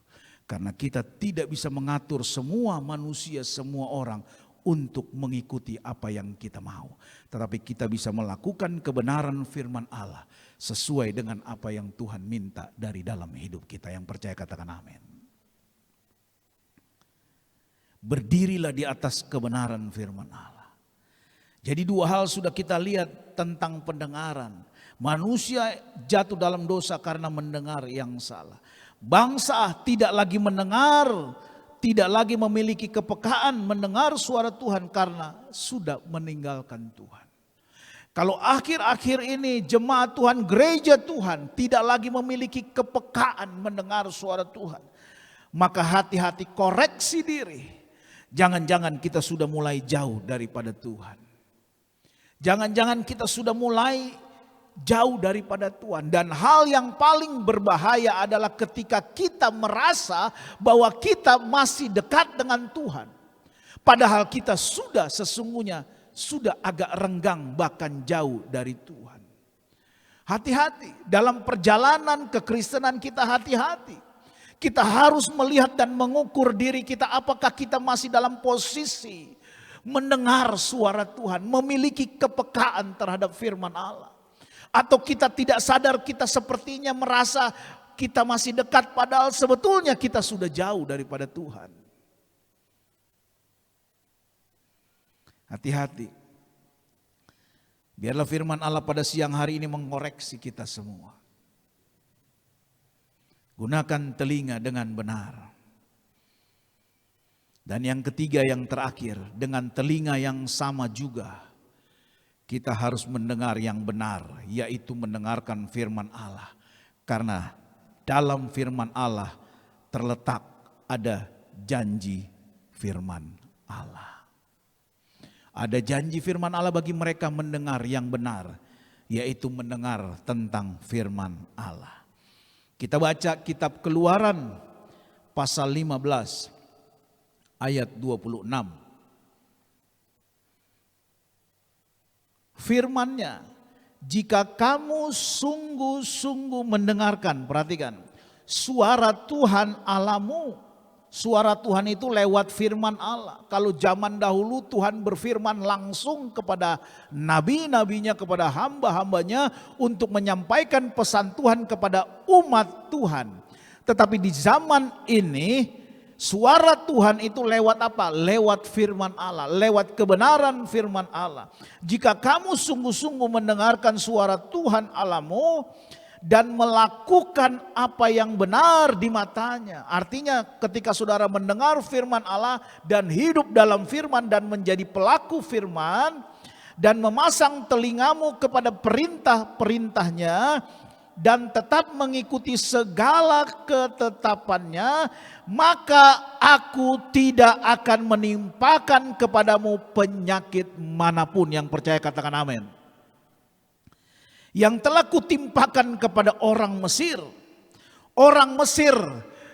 Karena kita tidak bisa mengatur semua manusia, semua orang untuk mengikuti apa yang kita mau. Tetapi kita bisa melakukan kebenaran firman Allah sesuai dengan apa yang Tuhan minta dari dalam hidup kita. Yang percaya katakan amin. Berdirilah di atas kebenaran firman Allah. Jadi dua hal sudah kita lihat tentang pendengaran. Manusia jatuh dalam dosa karena mendengar yang salah. Bangsa tidak lagi mendengar, tidak lagi memiliki kepekaan mendengar suara Tuhan karena sudah meninggalkan Tuhan. Kalau akhir-akhir ini jemaat Tuhan, gereja Tuhan tidak lagi memiliki kepekaan mendengar suara Tuhan, maka hati-hati, koreksi diri. Jangan-jangan kita sudah mulai jauh daripada Tuhan. Jangan-jangan kita sudah mulai jauh daripada Tuhan. Dan hal yang paling berbahaya adalah ketika kita merasa bahwa kita masih dekat dengan Tuhan, padahal kita sesungguhnya sudah agak renggang bahkan jauh dari Tuhan. Hati-hati dalam perjalanan kekristenan kita, hati-hati. Kita harus melihat dan mengukur diri kita, apakah kita masih dalam posisi mendengar suara Tuhan, memiliki kepekaan terhadap firman Allah. Atau kita tidak sadar, kita sepertinya merasa kita masih dekat, padahal sebetulnya kita sudah jauh daripada Tuhan. Hati-hati. Biarlah firman Allah pada siang hari ini mengoreksi kita semua. Gunakan telinga dengan benar. Dan yang ketiga, yang terakhir, dengan telinga yang sama juga kita harus mendengar yang benar, yaitu mendengarkan firman Allah. Karena dalam firman Allah terletak ada janji firman Allah. Ada janji firman Allah bagi mereka mendengar yang benar, yaitu mendengar tentang firman Allah. Kita baca kitab Keluaran pasal 15 ayat 26. Firman-Nya, jika kamu sungguh-sungguh mendengarkan, perhatikan, suara Tuhan Allahmu. Suara Tuhan itu lewat firman Allah. Kalau zaman dahulu Tuhan berfirman langsung kepada nabi-nabinya, kepada hamba-hambanya untuk menyampaikan pesan Tuhan kepada umat Tuhan. Tetapi di zaman ini suara Tuhan itu lewat apa? Lewat firman Allah, lewat kebenaran firman Allah. Jika kamu sungguh-sungguh mendengarkan suara Tuhan Allahmu dan melakukan apa yang benar di matanya. Artinya ketika saudara mendengar firman Allah dan hidup dalam firman dan menjadi pelaku firman dan memasang telingamu kepada perintah-perintahnya dan tetap mengikuti segala ketetapannya, maka aku tidak akan menimpakan kepadamu penyakit manapun. Yang percaya katakan amin. Yang telah kutimpakan kepada orang Mesir. Orang Mesir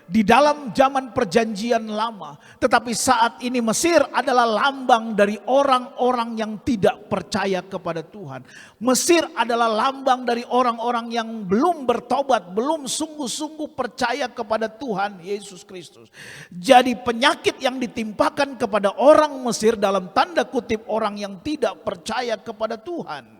di dalam zaman perjanjian lama. Tetapi saat ini Mesir adalah lambang dari orang-orang yang tidak percaya kepada Tuhan. Mesir adalah lambang dari orang-orang yang belum bertobat, belum sungguh-sungguh percaya kepada Tuhan Yesus Kristus. Jadi penyakit yang ditimpakan kepada orang Mesir dalam tanda kutip orang yang tidak percaya kepada Tuhan.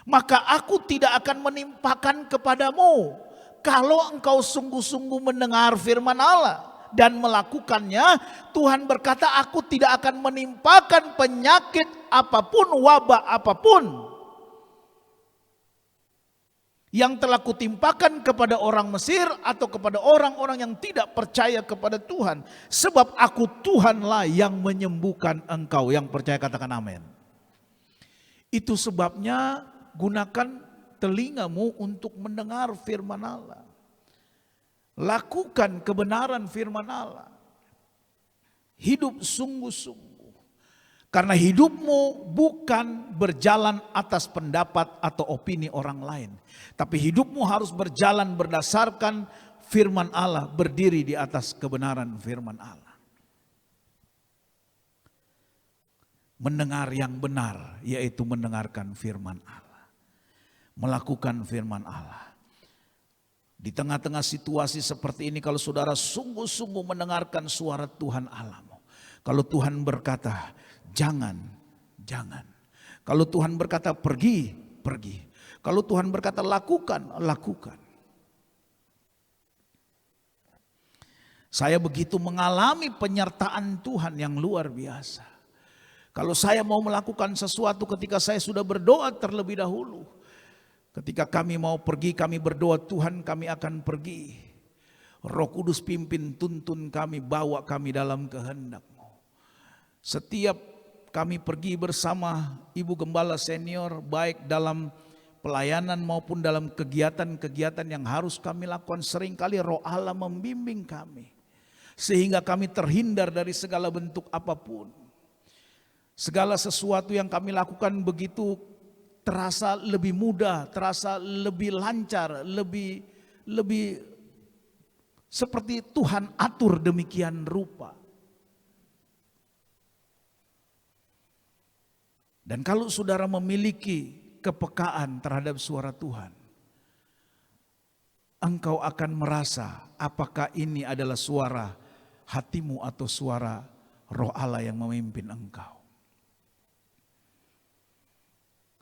Maka aku tidak akan menimpakan kepadamu kalau engkau sungguh-sungguh mendengar firman Allah dan melakukannya. Tuhan berkata, aku tidak akan menimpakan penyakit apapun, wabah apapun yang telah kutimpakan kepada orang Mesir atau kepada orang-orang yang tidak percaya kepada Tuhan. Sebab aku Tuhanlah yang menyembuhkan engkau. Yang percaya katakan amin. Itu sebabnya gunakan telingamu untuk mendengar firman Allah. Lakukan kebenaran firman Allah. Hidup sungguh-sungguh. Karena hidupmu bukan berjalan atas pendapat atau opini orang lain. Tapi hidupmu harus berjalan berdasarkan firman Allah. Berdiri di atas kebenaran firman Allah. Mendengar yang benar, yaitu mendengarkan firman Allah. Melakukan firman Allah. Di tengah-tengah situasi seperti ini, kalau saudara sungguh-sungguh mendengarkan suara Tuhan Allahmu. Kalau Tuhan berkata jangan, jangan. Kalau Tuhan berkata pergi, pergi. Kalau Tuhan berkata lakukan, lakukan. Saya begitu mengalami penyertaan Tuhan yang luar biasa. Kalau saya mau melakukan sesuatu ketika saya sudah berdoa terlebih dahulu. Ketika kami mau pergi, kami berdoa, Tuhan kami akan pergi. Roh Kudus pimpin, tuntun kami, bawa kami dalam kehendak-Mu. Setiap kami pergi bersama Ibu Gembala Senior, baik dalam pelayanan maupun dalam kegiatan-kegiatan yang harus kami lakukan, seringkali Roh Allah membimbing kami. Sehingga kami terhindar dari segala bentuk apapun. Segala sesuatu yang kami lakukan begitu terasa lebih mudah, terasa lebih lancar, lebih seperti Tuhan atur demikian rupa. Dan kalau saudara memiliki kepekaan terhadap suara Tuhan, engkau akan merasa apakah ini adalah suara hatimu atau suara Roh Allah yang memimpin engkau.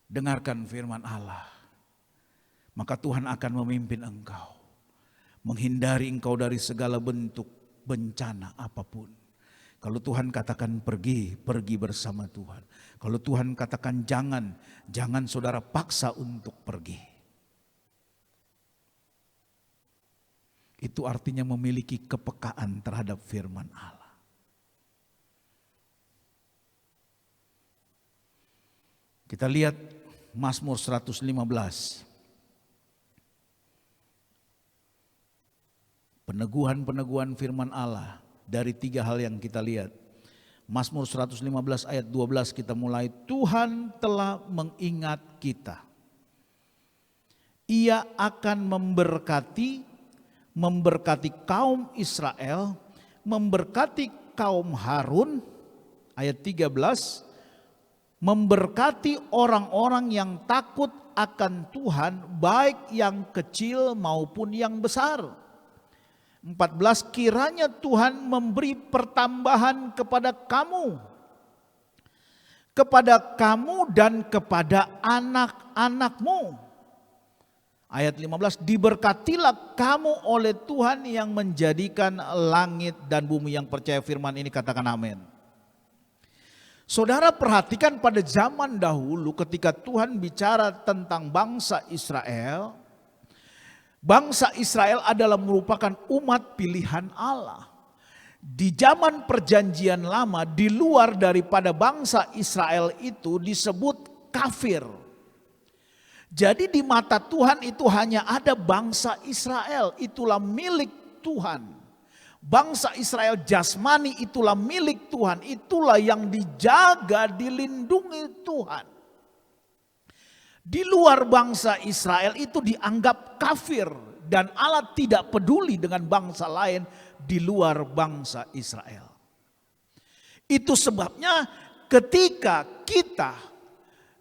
Dengarkan firman Allah, maka Tuhan akan memimpin engkau, menghindari engkau dari segala bentuk bencana apapun. Kalau Tuhan katakan pergi, pergi bersama Tuhan. Kalau Tuhan katakan jangan, jangan saudara paksa untuk pergi. Itu artinya memiliki kepekaan terhadap firman Allah. Kita lihat Mazmur 115. Peneguhan-peneguhan firman Allah dari 3 hal yang kita lihat. Mazmur 115 ayat 12 kita mulai. Tuhan telah mengingat kita. Ia akan memberkati kaum Israel, memberkati kaum Harun. Ayat 13. Memberkati orang-orang yang takut akan Tuhan, baik yang kecil maupun yang besar. 14. Kiranya Tuhan memberi pertambahan kepada kamu dan kepada anak-anakmu. Ayat 15. Diberkatilah kamu oleh Tuhan yang menjadikan langit dan bumi. Yang percaya firman ini katakan amin. Saudara perhatikan pada zaman dahulu ketika Tuhan bicara tentang bangsa Israel. Bangsa Israel adalah merupakan umat pilihan Allah. Di zaman perjanjian lama, di luar daripada bangsa Israel itu disebut kafir. Jadi di mata Tuhan itu hanya ada bangsa Israel, itulah milik Tuhan. Bangsa Israel jasmani itulah milik Tuhan, itulah yang dijaga, dilindungi Tuhan. Di luar bangsa Israel itu dianggap kafir dan Allah tidak peduli dengan bangsa lain di luar bangsa Israel. Itu sebabnya ketika kita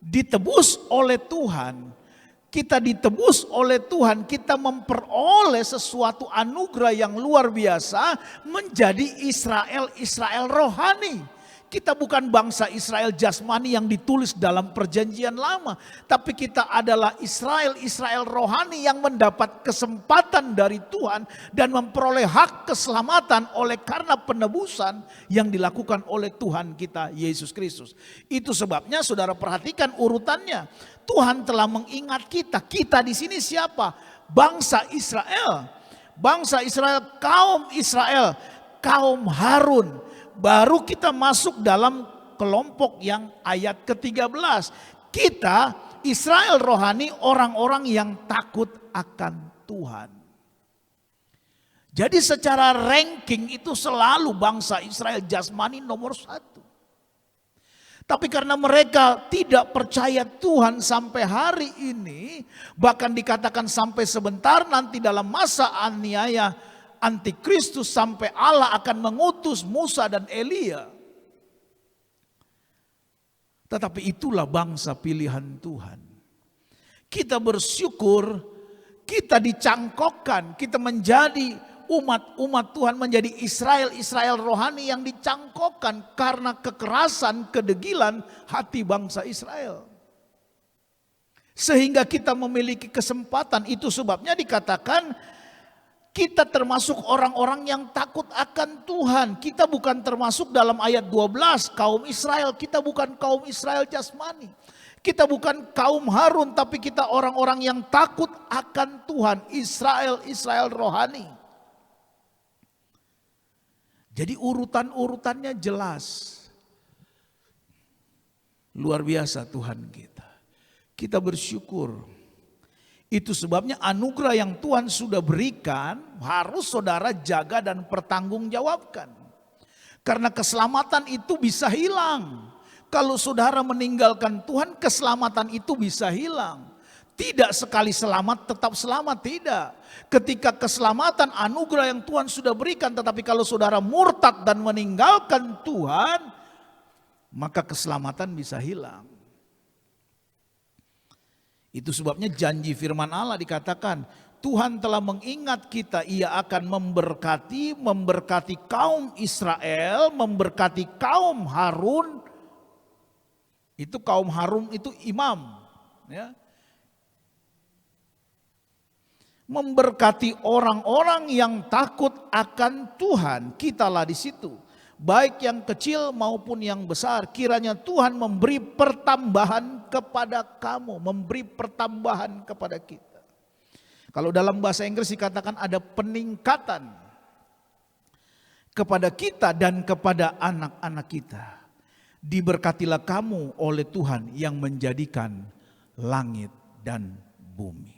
ditebus oleh Tuhan, kita ditebus oleh Tuhan, kita memperoleh sesuatu anugerah yang luar biasa menjadi Israel rohani. Kita bukan bangsa Israel jasmani yang ditulis dalam perjanjian lama. Tapi kita adalah Israel rohani yang mendapat kesempatan dari Tuhan dan memperoleh hak keselamatan oleh karena penebusan yang dilakukan oleh Tuhan kita Yesus Kristus. Itu sebabnya saudara perhatikan urutannya. Tuhan telah mengingat kita. Kita di sini siapa? Bangsa Israel. Bangsa Israel, kaum Harun. Baru kita masuk dalam kelompok yang ayat ke-13. Kita Israel rohani, orang-orang yang takut akan Tuhan. Jadi secara ranking itu selalu bangsa Israel jasmani nomor 1. Tapi karena mereka tidak percaya Tuhan sampai hari ini, bahkan dikatakan sampai sebentar nanti dalam masa aniaya Antikristus sampai Allah akan mengutus Musa dan Elia. Tetapi itulah bangsa pilihan Tuhan. Kita bersyukur, kita dicangkokkan, kita menjadi umat-umat Tuhan, menjadi Israel rohani yang dicangkokkan karena kekerasan, kedegilan hati bangsa Israel. Sehingga kita memiliki kesempatan, itu sebabnya dikatakan Kita termasuk orang-orang yang takut akan Tuhan. Kita bukan termasuk dalam ayat 12 kaum Israel. Kita bukan kaum Israel jasmani. Kita bukan kaum Harun, tapi kita orang-orang yang takut akan Tuhan. Israel rohani. Jadi urutan-urutannya jelas. Luar biasa Tuhan kita. Kita bersyukur. Itu sebabnya anugerah yang Tuhan sudah berikan harus saudara jaga dan pertanggungjawabkan. Karena keselamatan itu bisa hilang. Kalau saudara meninggalkan Tuhan, keselamatan itu bisa hilang. Tidak sekali selamat tetap selamat, tidak. Ketika keselamatan anugerah yang Tuhan sudah berikan, tetapi kalau saudara murtad dan meninggalkan Tuhan, maka keselamatan bisa hilang. Itu sebabnya janji firman Allah dikatakan, Tuhan telah mengingat kita, ia akan memberkati kaum Israel, memberkati kaum Harun. Itu kaum Harun itu imam, ya. Memberkati orang-orang yang takut akan Tuhan. Kitalah di situ. Baik yang kecil maupun yang besar, kiranya Tuhan memberi pertambahan kepada kamu, memberi pertambahan kepada kita. Kalau dalam bahasa Inggris dikatakan ada peningkatan kepada kita dan kepada anak-anak kita. Diberkatilah kamu oleh Tuhan yang menjadikan langit dan bumi.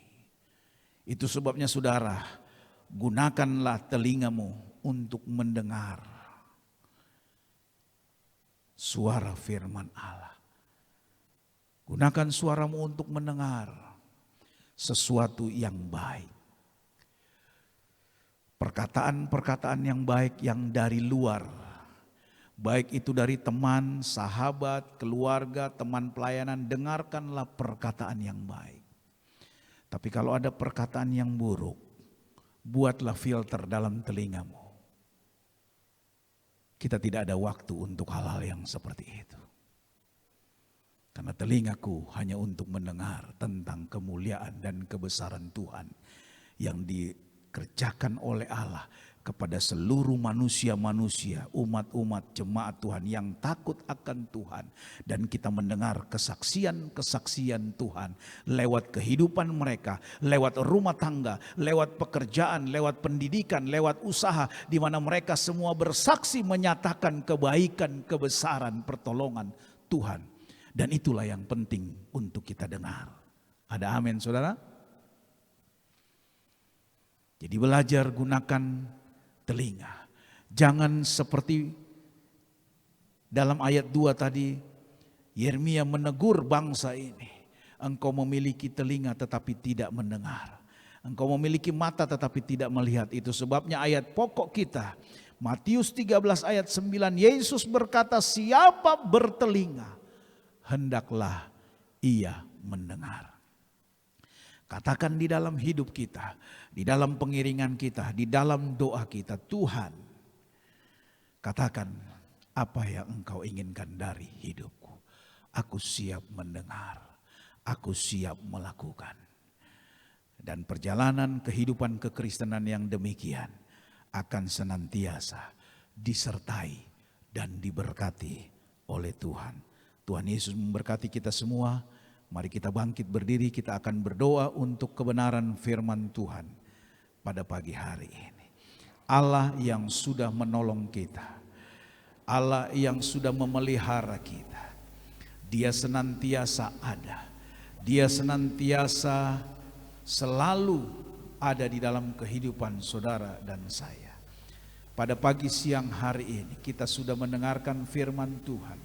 Itu sebabnya saudara, gunakanlah telingamu untuk mendengar suara firman Allah. Gunakan suaramu untuk mendengar sesuatu yang baik. Perkataan-perkataan yang baik yang dari luar. Baik itu dari teman, sahabat, keluarga, teman pelayanan. Dengarkanlah perkataan yang baik. Tapi kalau ada perkataan yang buruk, buatlah filter dalam telingamu. Kita tidak ada waktu untuk hal-hal yang seperti itu. Karena telingaku hanya untuk mendengar tentang kemuliaan dan kebesaran Tuhan yang dikerjakan oleh Allah kepada seluruh manusia-manusia, umat-umat jemaat Tuhan yang takut akan Tuhan. Dan kita mendengar kesaksian-kesaksian Tuhan lewat kehidupan mereka, lewat rumah tangga, lewat pekerjaan, lewat pendidikan, lewat usaha, di mana mereka semua bersaksi menyatakan kebaikan, kebesaran, pertolongan Tuhan. Dan itulah yang penting untuk kita dengar. Ada amin saudara? Jadi belajar gunakan telinga. Jangan seperti dalam ayat 2 tadi, Yeremia menegur bangsa ini. Engkau memiliki telinga tetapi tidak mendengar. Engkau memiliki mata tetapi tidak melihat. Itu sebabnya ayat pokok kita, Matius 13 ayat 9, Yesus berkata, siapa bertelinga, hendaklah ia mendengar. Katakan di dalam hidup kita, di dalam pengiringan kita, di dalam doa kita, Tuhan, katakan apa yang Engkau inginkan dari hidupku. Aku siap mendengar, aku siap melakukan. Dan perjalanan kehidupan kekristenan yang demikian akan senantiasa disertai dan diberkati oleh Tuhan. Tuhan Yesus memberkati kita semua. Mari kita bangkit berdiri, kita akan berdoa untuk kebenaran firman Tuhan pada pagi hari ini. Allah yang sudah menolong kita, Allah yang sudah memelihara kita, Dia senantiasa ada, Dia senantiasa selalu ada di dalam kehidupan saudara dan saya. Pada pagi siang hari ini kita sudah mendengarkan firman Tuhan.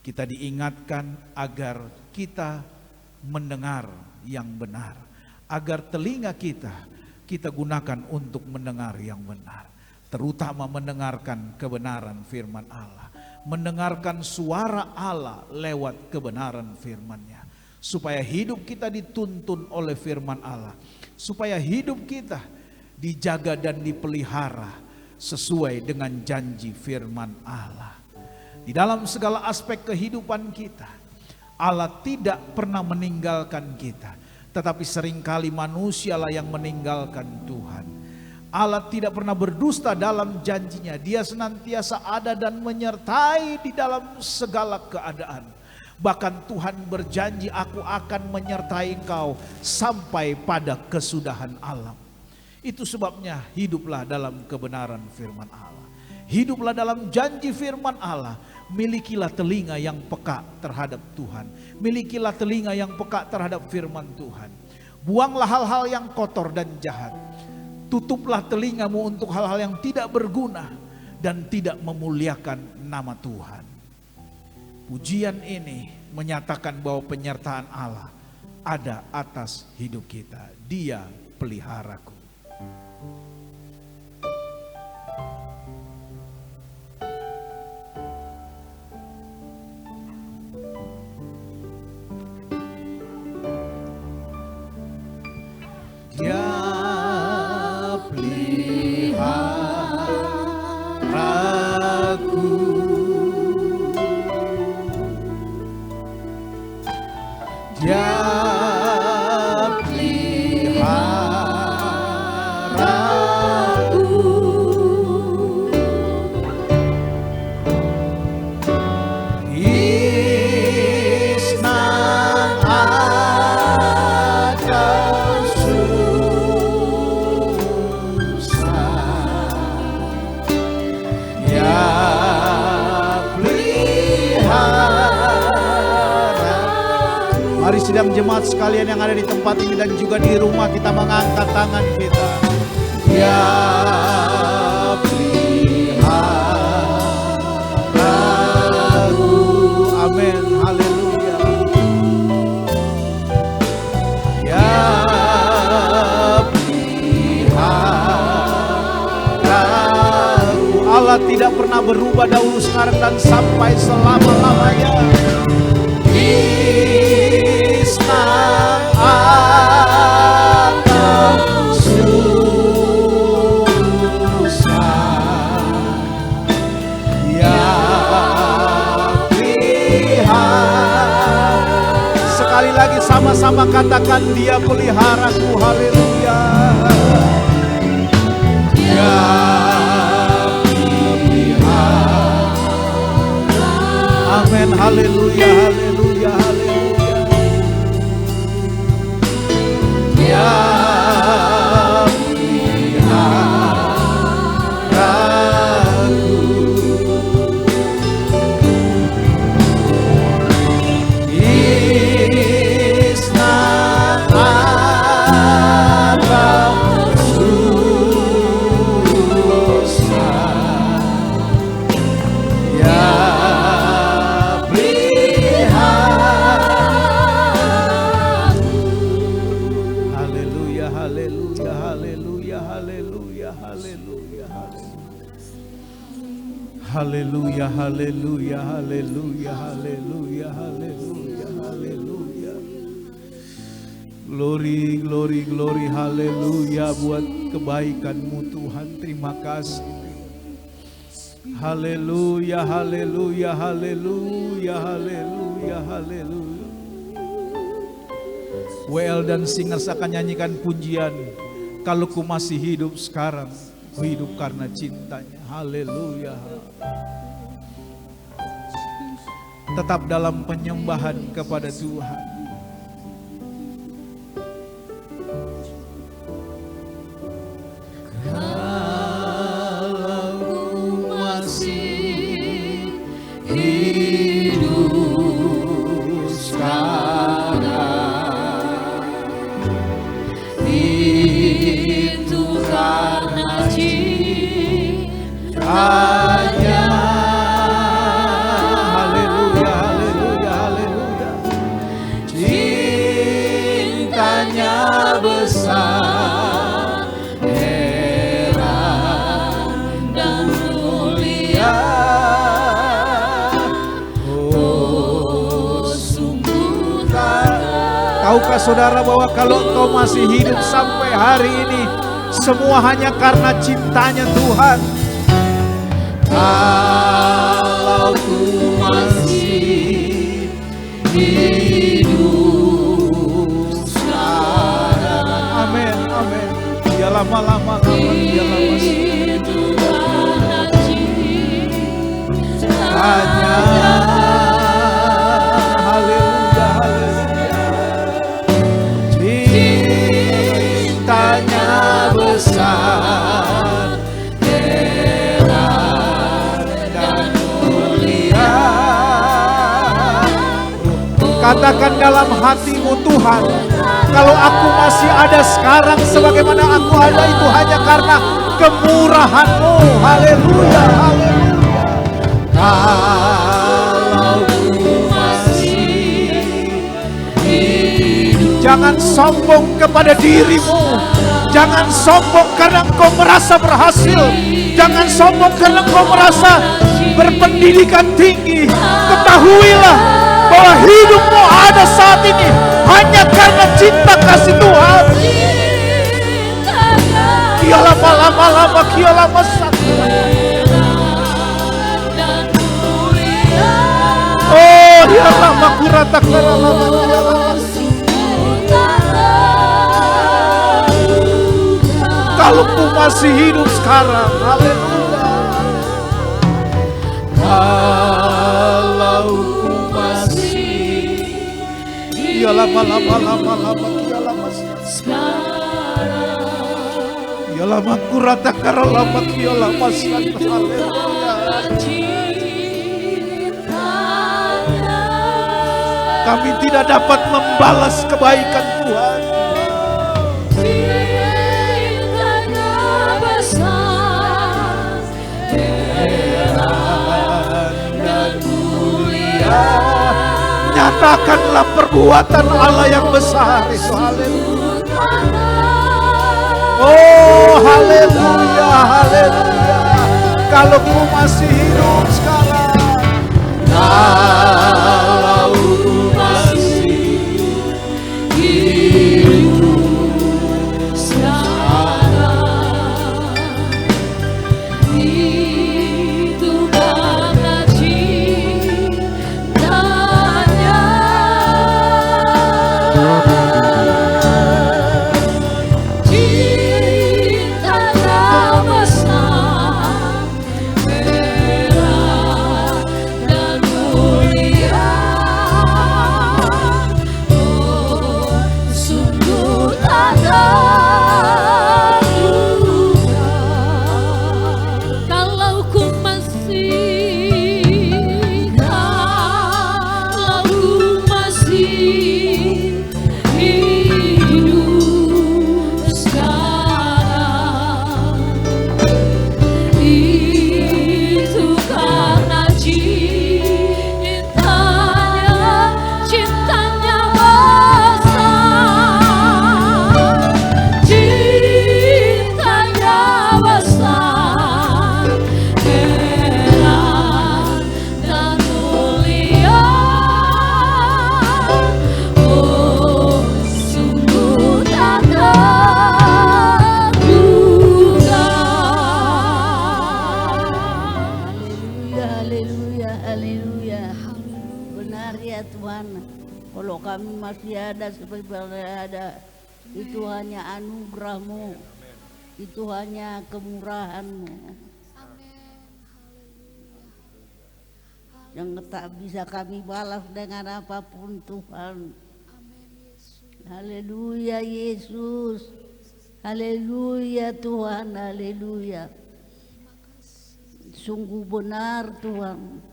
Kita diingatkan agar kita mendengar yang benar, agar telinga kita gunakan untuk mendengar yang benar, terutama mendengarkan kebenaran firman Allah, mendengarkan suara Allah lewat kebenaran firman-Nya, supaya hidup kita dituntun oleh firman Allah, supaya hidup kita dijaga dan dipelihara sesuai dengan janji firman Allah. Di dalam segala aspek kehidupan kita, Allah tidak pernah meninggalkan kita, tetapi seringkali manusialah yang meninggalkan Tuhan. Allah tidak pernah berdusta dalam janjinya. Dia senantiasa ada dan menyertai di dalam segala keadaan. Bahkan Tuhan berjanji, aku akan menyertai engkau sampai pada kesudahan alam. Itu sebabnya hiduplah dalam kebenaran firman Allah. Hiduplah dalam janji firman Allah. Milikilah telinga yang peka terhadap Tuhan. Milikilah telinga yang peka terhadap firman Tuhan. Buanglah hal-hal yang kotor dan jahat. Tutuplah telingamu untuk hal-hal yang tidak berguna dan tidak memuliakan nama Tuhan. Pujian ini menyatakan bahwa penyertaan Allah ada atas hidup kita. Dia peliharaku. Dia peliharaku. Dia peliharaku. Isnan atau susah, Dia pelihara. Mari sidang jemaat sekalian yang ada di tempat ini dan juga di rumah, kita mengangkat tangan kita. Dia peliharaku. Amin, haleluya. Dia peliharaku. Allah tidak pernah berubah dahulu, sekarang, dan sampai selama-lamanya. Isnan atau susah, Dia pelihara. Sekali lagi sama-sama katakan, Dia peliharaku. Haleluya. Dia pelihara. Amin, haleluya, haleluya, haleluya. Dia peliharaku. Isnan atau susah, Dia haleluya, haleluya, haleluya, haleluya, haleluya, haleluya, haleluya, haleluya, haleluya, haleluya, haleluya. Glory, glory, glory, haleluya buat kebaikan-Mu Tuhan. Terima kasih. Haleluya, haleluya, haleluya, haleluya, haleluya. WL dan singers akan nyanyikan pujian, kalau ku masih hidup sekarang, ku hidup karena cintanya. Haleluya. Tetap dalam penyembahan kepada Tuhan. Kalau ku masih hidup sekarang, itu karena cintanya. Haleluya, haleluya, haleluya. Cintanya besar, heran dan mulia. Oh, sungguh tak. Tahukah saudara bahwa kalau engkau masih hidup sampai hari ini, semua hanya karena cintanya Tuhan. Kalau ku masih hidup sekarang. Amin, amin. Dia lama-lama, dia Katakan dalam hatimu, Tuhan, kalau aku masih ada sekarang sebagaimana aku ada itu hanya karena kemurahan-Mu. Haleluya, haleluya. Kalau ku masih hidup. Jangan sombong kepada dirimu. Jangan sombong karena engkau merasa berhasil. Jangan sombong karena engkau merasa berpendidikan tinggi. Ketahuilah bahwa hidupmu ada saat ini hanya karena cinta kasih Tuhan. Kia lama-lama, kia lama sakit. Oh, dia lama kurata kara lama, dia lama. Kalau ku masih hidup sekarang, haleluya. Kalau ku masih, dia lama, dia lama sekarang. Dia lama kurata kara lama, dia lama sakit, haleluya. Kami tidak dapat membalas kebaikan Tuhan. Nyatakanlah perbuatan Allah yang besar itu. Haleluya. Oh, haleluya, haleluya. Kalau ku masih hidup sekarang, kalau ku masih hidup sekarang, itu karena ada, itu hanya anugerah-Mu, itu hanya kemurahan-Mu yang tak bisa kami balas dengan apapun Tuhan. Haleluya Yesus, haleluya Tuhan, haleluya. Sungguh benar Tuhan.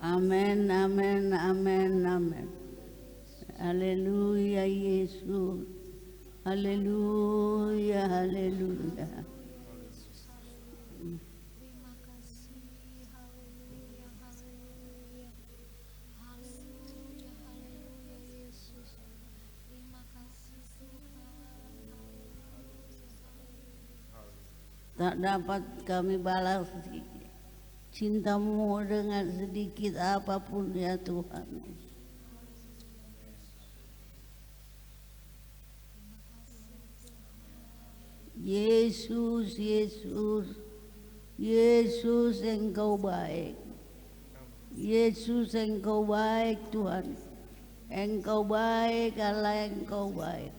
Amin, amin, amin, amin. Haleluya Yesus. Haleluya, haleluya. Tak dapat kami balas cinta-Mu dengan sedikit apapun ya Tuhan. Yesus, Yesus, Yesus Engkau baik. Yesus Engkau baik Tuhan. Engkau baik, Allah Engkau baik.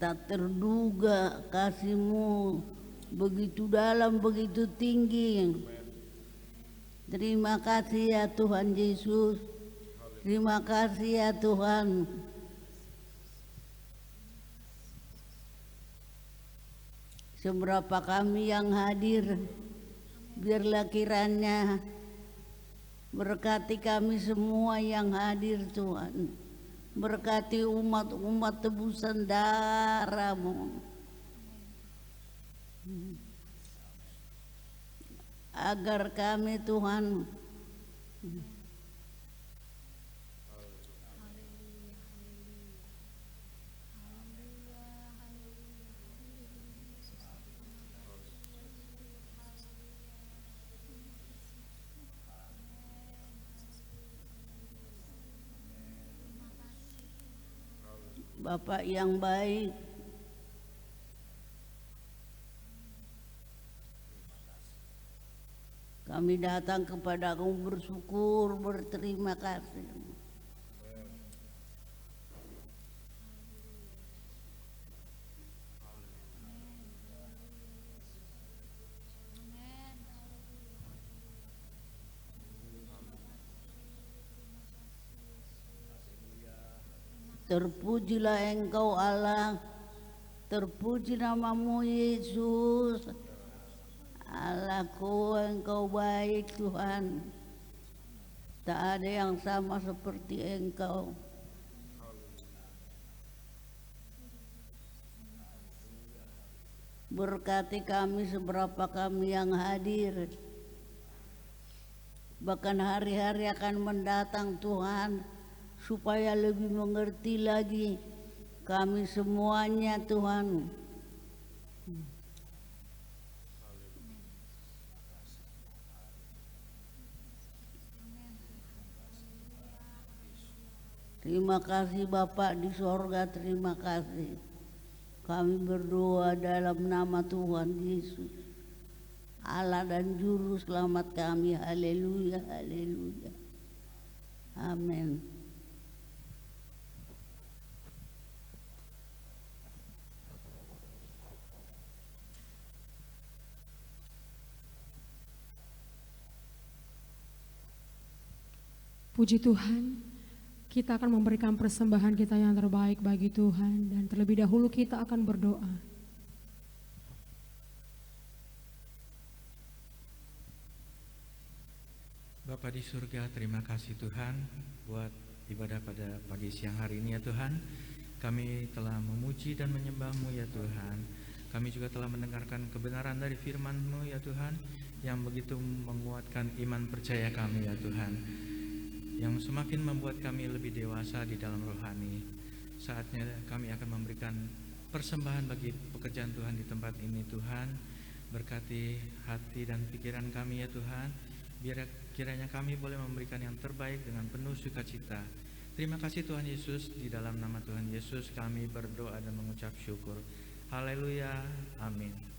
Tak terduga kasih-Mu begitu dalam, begitu tinggi. Terima kasih ya Tuhan Yesus. Terima kasih ya Tuhan. Seberapa kami yang hadir, biarlah kiranya berkati kami semua yang hadir Tuhan. Berkati umat-umat tebusan darah-Mu. Agar kami Tuhan Bapak yang baik, kami datang kepada-Mu bersyukur, berterima kasih. Terpujilah Engkau Allah, terpuji nama-Mu Yesus. Allahku, Engkau baik Tuhan, tak ada yang sama seperti Engkau. Berkati kami seberapa kami yang hadir, bahkan hari-hari akan mendatang Tuhan, supaya lebih mengerti lagi kami semuanya Tuhan. Terima kasih Bapak di sorga, terima kasih. Kami berdoa dalam nama Tuhan Yesus, Allah dan Juru Selamat kami. Haleluya, haleluya. Amin. Puji Tuhan, kita akan memberikan persembahan kita yang terbaik bagi Tuhan, dan terlebih dahulu kita akan berdoa. Bapa di surga, terima kasih Tuhan buat ibadah pada pagi siang hari ini ya Tuhan. Kami telah memuji dan menyembah-Mu ya Tuhan. Kami juga telah mendengarkan kebenaran dari firman-Mu ya Tuhan, yang begitu menguatkan iman percaya kami ya Tuhan, yang semakin membuat kami lebih dewasa di dalam rohani. Saatnya kami akan memberikan persembahan bagi pekerjaan Tuhan di tempat ini Tuhan. Berkati hati dan pikiran kami ya Tuhan, biar kiranya kami boleh memberikan yang terbaik dengan penuh sukacita. Terima kasih Tuhan Yesus, di dalam nama Tuhan Yesus kami berdoa dan mengucap syukur. Haleluya, amin.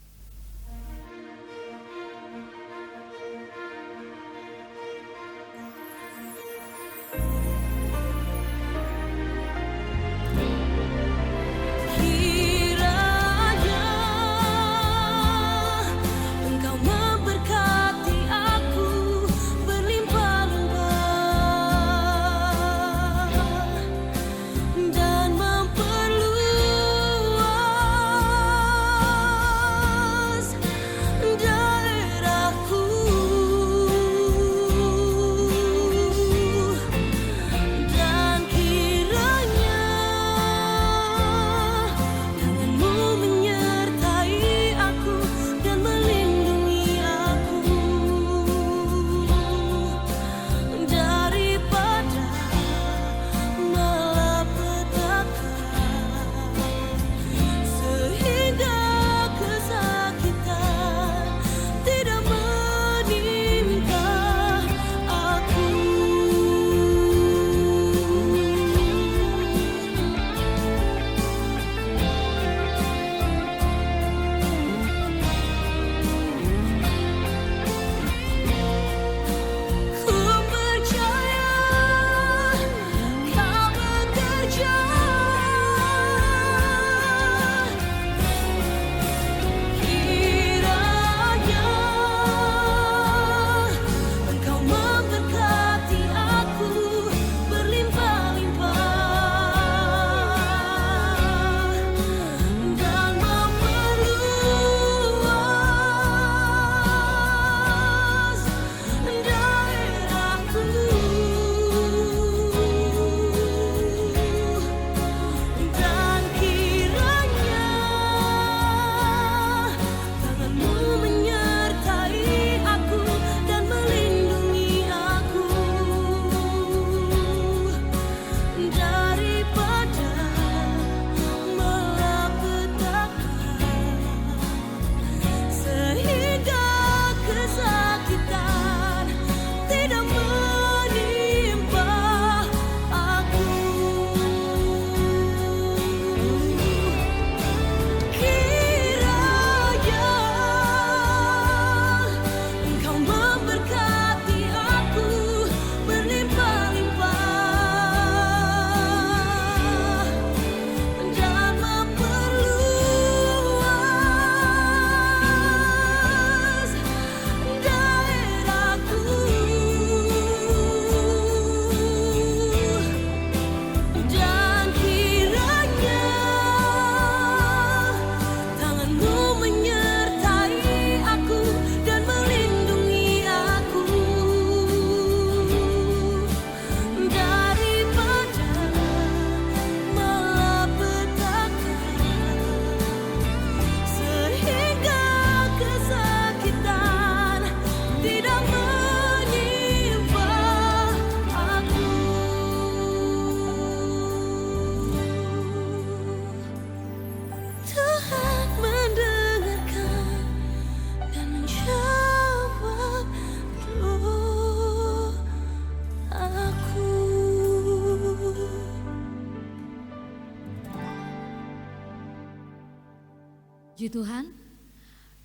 Puji Tuhan,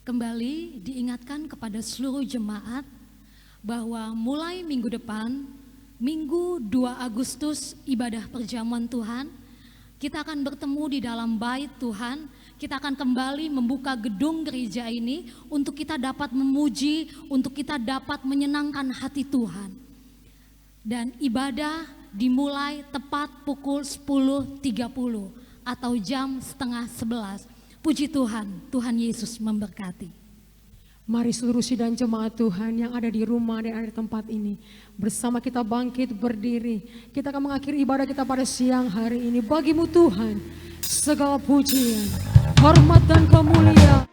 kembali diingatkan kepada seluruh jemaat bahwa mulai minggu depan, Minggu 2 Agustus ibadah perjamuan Tuhan, kita akan bertemu di dalam bait Tuhan. Kita akan kembali membuka gedung gereja ini untuk kita dapat memuji, untuk kita dapat menyenangkan hati Tuhan. Dan ibadah dimulai tepat pukul 10.30 atau jam setengah 11. Puji Tuhan, Tuhan Yesus memberkati. Mari seluruh sidang jemaat Tuhan yang ada di rumah dan ada di tempat ini, bersama kita bangkit berdiri. Kita akan mengakhiri ibadah kita pada siang hari ini. Bagimu Tuhan segala pujian, hormat dan kemuliaan.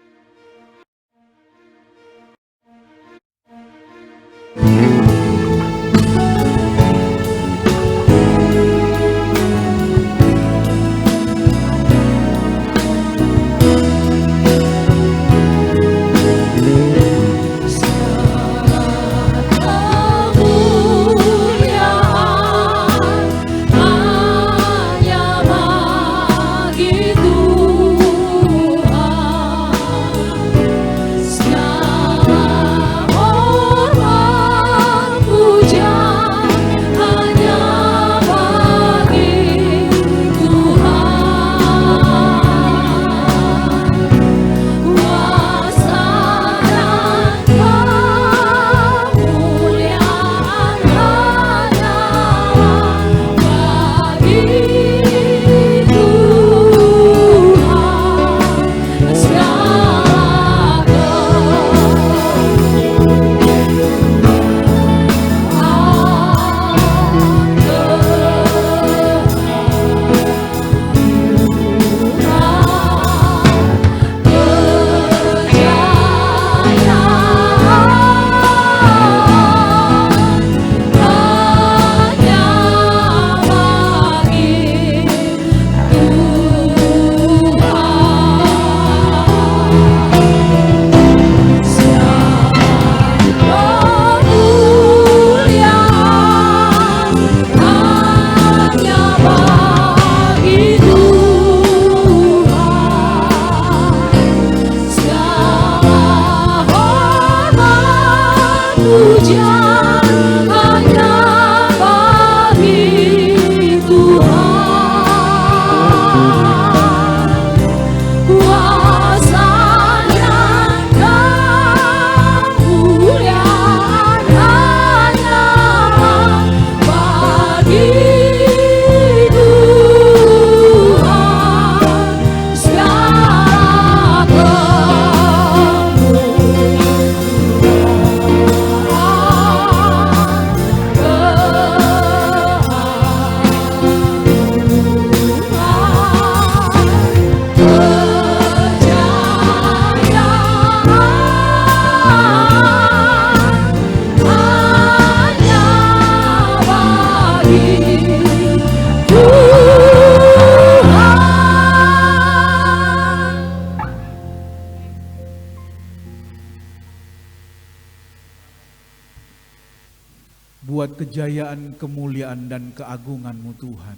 Buat kejayaan, kemuliaan, dan keagungan-Mu Tuhan,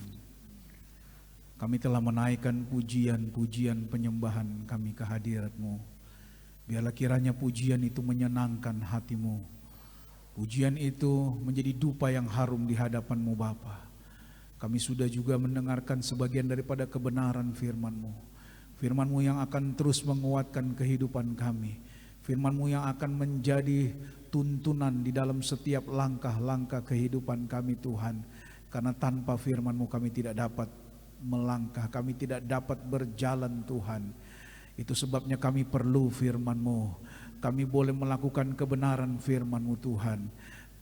kami telah menaikkan pujian-pujian penyembahan kami ke hadirat-Mu. Biarlah kiranya pujian itu menyenangkan hati-Mu. Pujian itu menjadi dupa yang harum di hadapan-Mu Bapa. Kami sudah juga mendengarkan sebagian daripada kebenaran firman-Mu. Firman-Mu yang akan terus menguatkan kehidupan kami. Firman-Mu yang akan menjadi tuntunan di dalam setiap langkah-langkah kehidupan kami Tuhan. Karena tanpa firman-Mu kami tidak dapat melangkah, kami tidak dapat berjalan Tuhan. Itu sebabnya kami perlu firman-Mu. Kami boleh melakukan kebenaran firman-Mu Tuhan,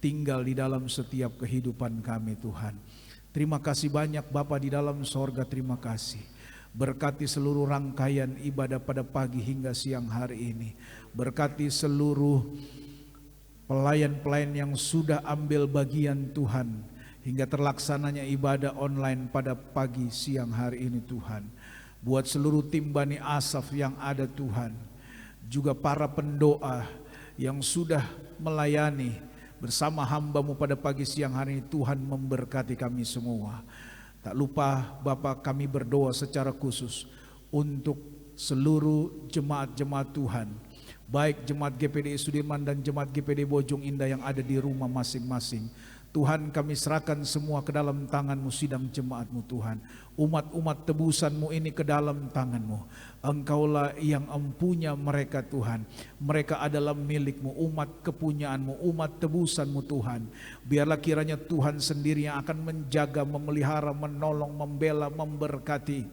tinggal di dalam setiap kehidupan kami Tuhan. Terima kasih banyak Bapa di dalam sorga, terima kasih. Berkati seluruh rangkaian ibadah pada pagi hingga siang hari ini. Berkati seluruh pelayan-pelayan yang sudah ambil bagian Tuhan, hingga terlaksananya ibadah online pada pagi siang hari ini Tuhan. Buat seluruh tim Bani Asaf yang ada Tuhan, juga para pendoa yang sudah melayani bersama hamba-Mu pada pagi siang hari ini, Tuhan memberkati kami semua. Tak lupa Bapa, kami berdoa secara khusus untuk seluruh jemaat-jemaat Tuhan, baik jemaat GPD Sudirman dan jemaat GPD Bojong Indah yang ada di rumah masing-masing. Tuhan, kami serahkan semua ke dalam tangan-Mu sidang jemaat-Mu Tuhan. Umat-umat tebusan-Mu ini ke dalam tangan-Mu. Engkaulah yang empunya mereka Tuhan. Mereka adalah milik-Mu, umat kepunyaan-Mu, umat tebusan-Mu Tuhan. Biarlah kiranya Tuhan sendiri yang akan menjaga, memelihara, menolong, membela, memberkati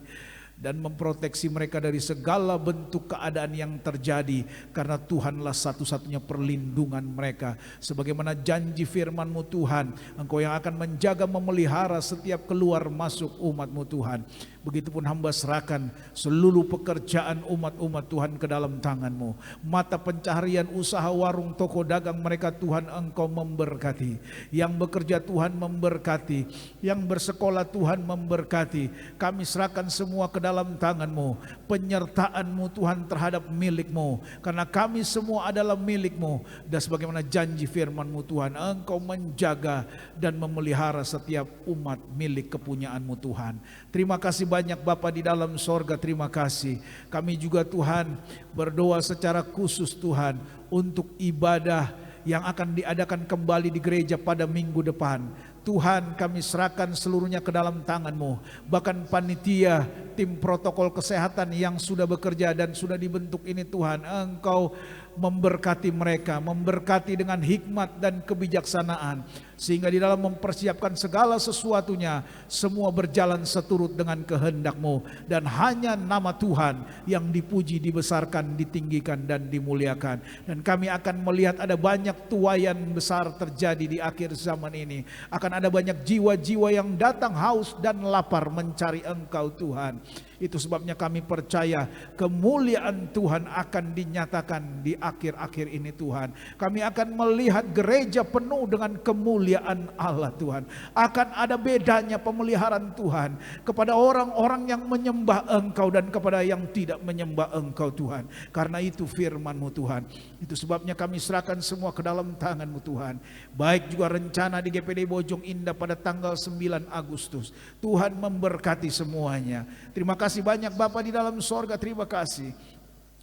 dan memproteksi mereka dari segala bentuk keadaan yang terjadi, karena Tuhanlah satu-satunya perlindungan mereka. Sebagaimana janji firman-Mu Tuhan, Engkau yang akan menjaga, memelihara setiap keluar masuk umat-Mu Tuhan. Begitupun hamba serahkan seluruh pekerjaan umat-umat Tuhan ke dalam tangan-Mu. Mata pencaharian, usaha warung, toko dagang mereka Tuhan, Engkau memberkati. Yang bekerja Tuhan memberkati, yang bersekolah Tuhan memberkati. Kami serahkan semua ke dalam tangan-Mu. Penyertaan-Mu Tuhan terhadap milik-Mu, karena kami semua adalah milik-Mu. Dan sebagaimana janji firman-Mu Tuhan, Engkau menjaga dan memelihara setiap umat milik kepunyaan-Mu Tuhan. Terima kasih banyak Bapa di dalam sorga, terima kasih. Kami juga Tuhan berdoa secara khusus Tuhan untuk ibadah yang akan diadakan kembali di gereja pada minggu depan. Tuhan, kami serahkan seluruhnya ke dalam tangan-Mu. Bahkan panitia, tim protokol kesehatan yang sudah bekerja dan sudah dibentuk ini Tuhan, Engkau memberkati mereka, memberkati dengan hikmat dan kebijaksanaan, sehingga di dalam mempersiapkan segala sesuatunya semua berjalan seturut dengan kehendak-Mu, dan hanya nama Tuhan yang dipuji, dibesarkan, ditinggikan dan dimuliakan. Dan kami akan melihat ada banyak tuaian besar terjadi di akhir zaman ini. Akan ada banyak jiwa-jiwa yang datang haus dan lapar mencari Engkau Tuhan. Itu sebabnya kami percaya kemuliaan Tuhan akan dinyatakan di akhir-akhir ini Tuhan. Kami akan melihat gereja penuh dengan kemuliaan Allah Tuhan. Akan ada bedanya pemeliharaan Tuhan kepada orang-orang yang menyembah Engkau dan kepada yang tidak menyembah Engkau Tuhan. Karena itu firman-Mu Tuhan. Itu sebabnya kami serahkan semua ke dalam tangan-Mu Tuhan. Baik juga rencana di GPD Bojong Indah pada tanggal 9 Agustus. Tuhan memberkati semuanya. Terima kasih banyak Bapa di dalam sorga, terima kasih.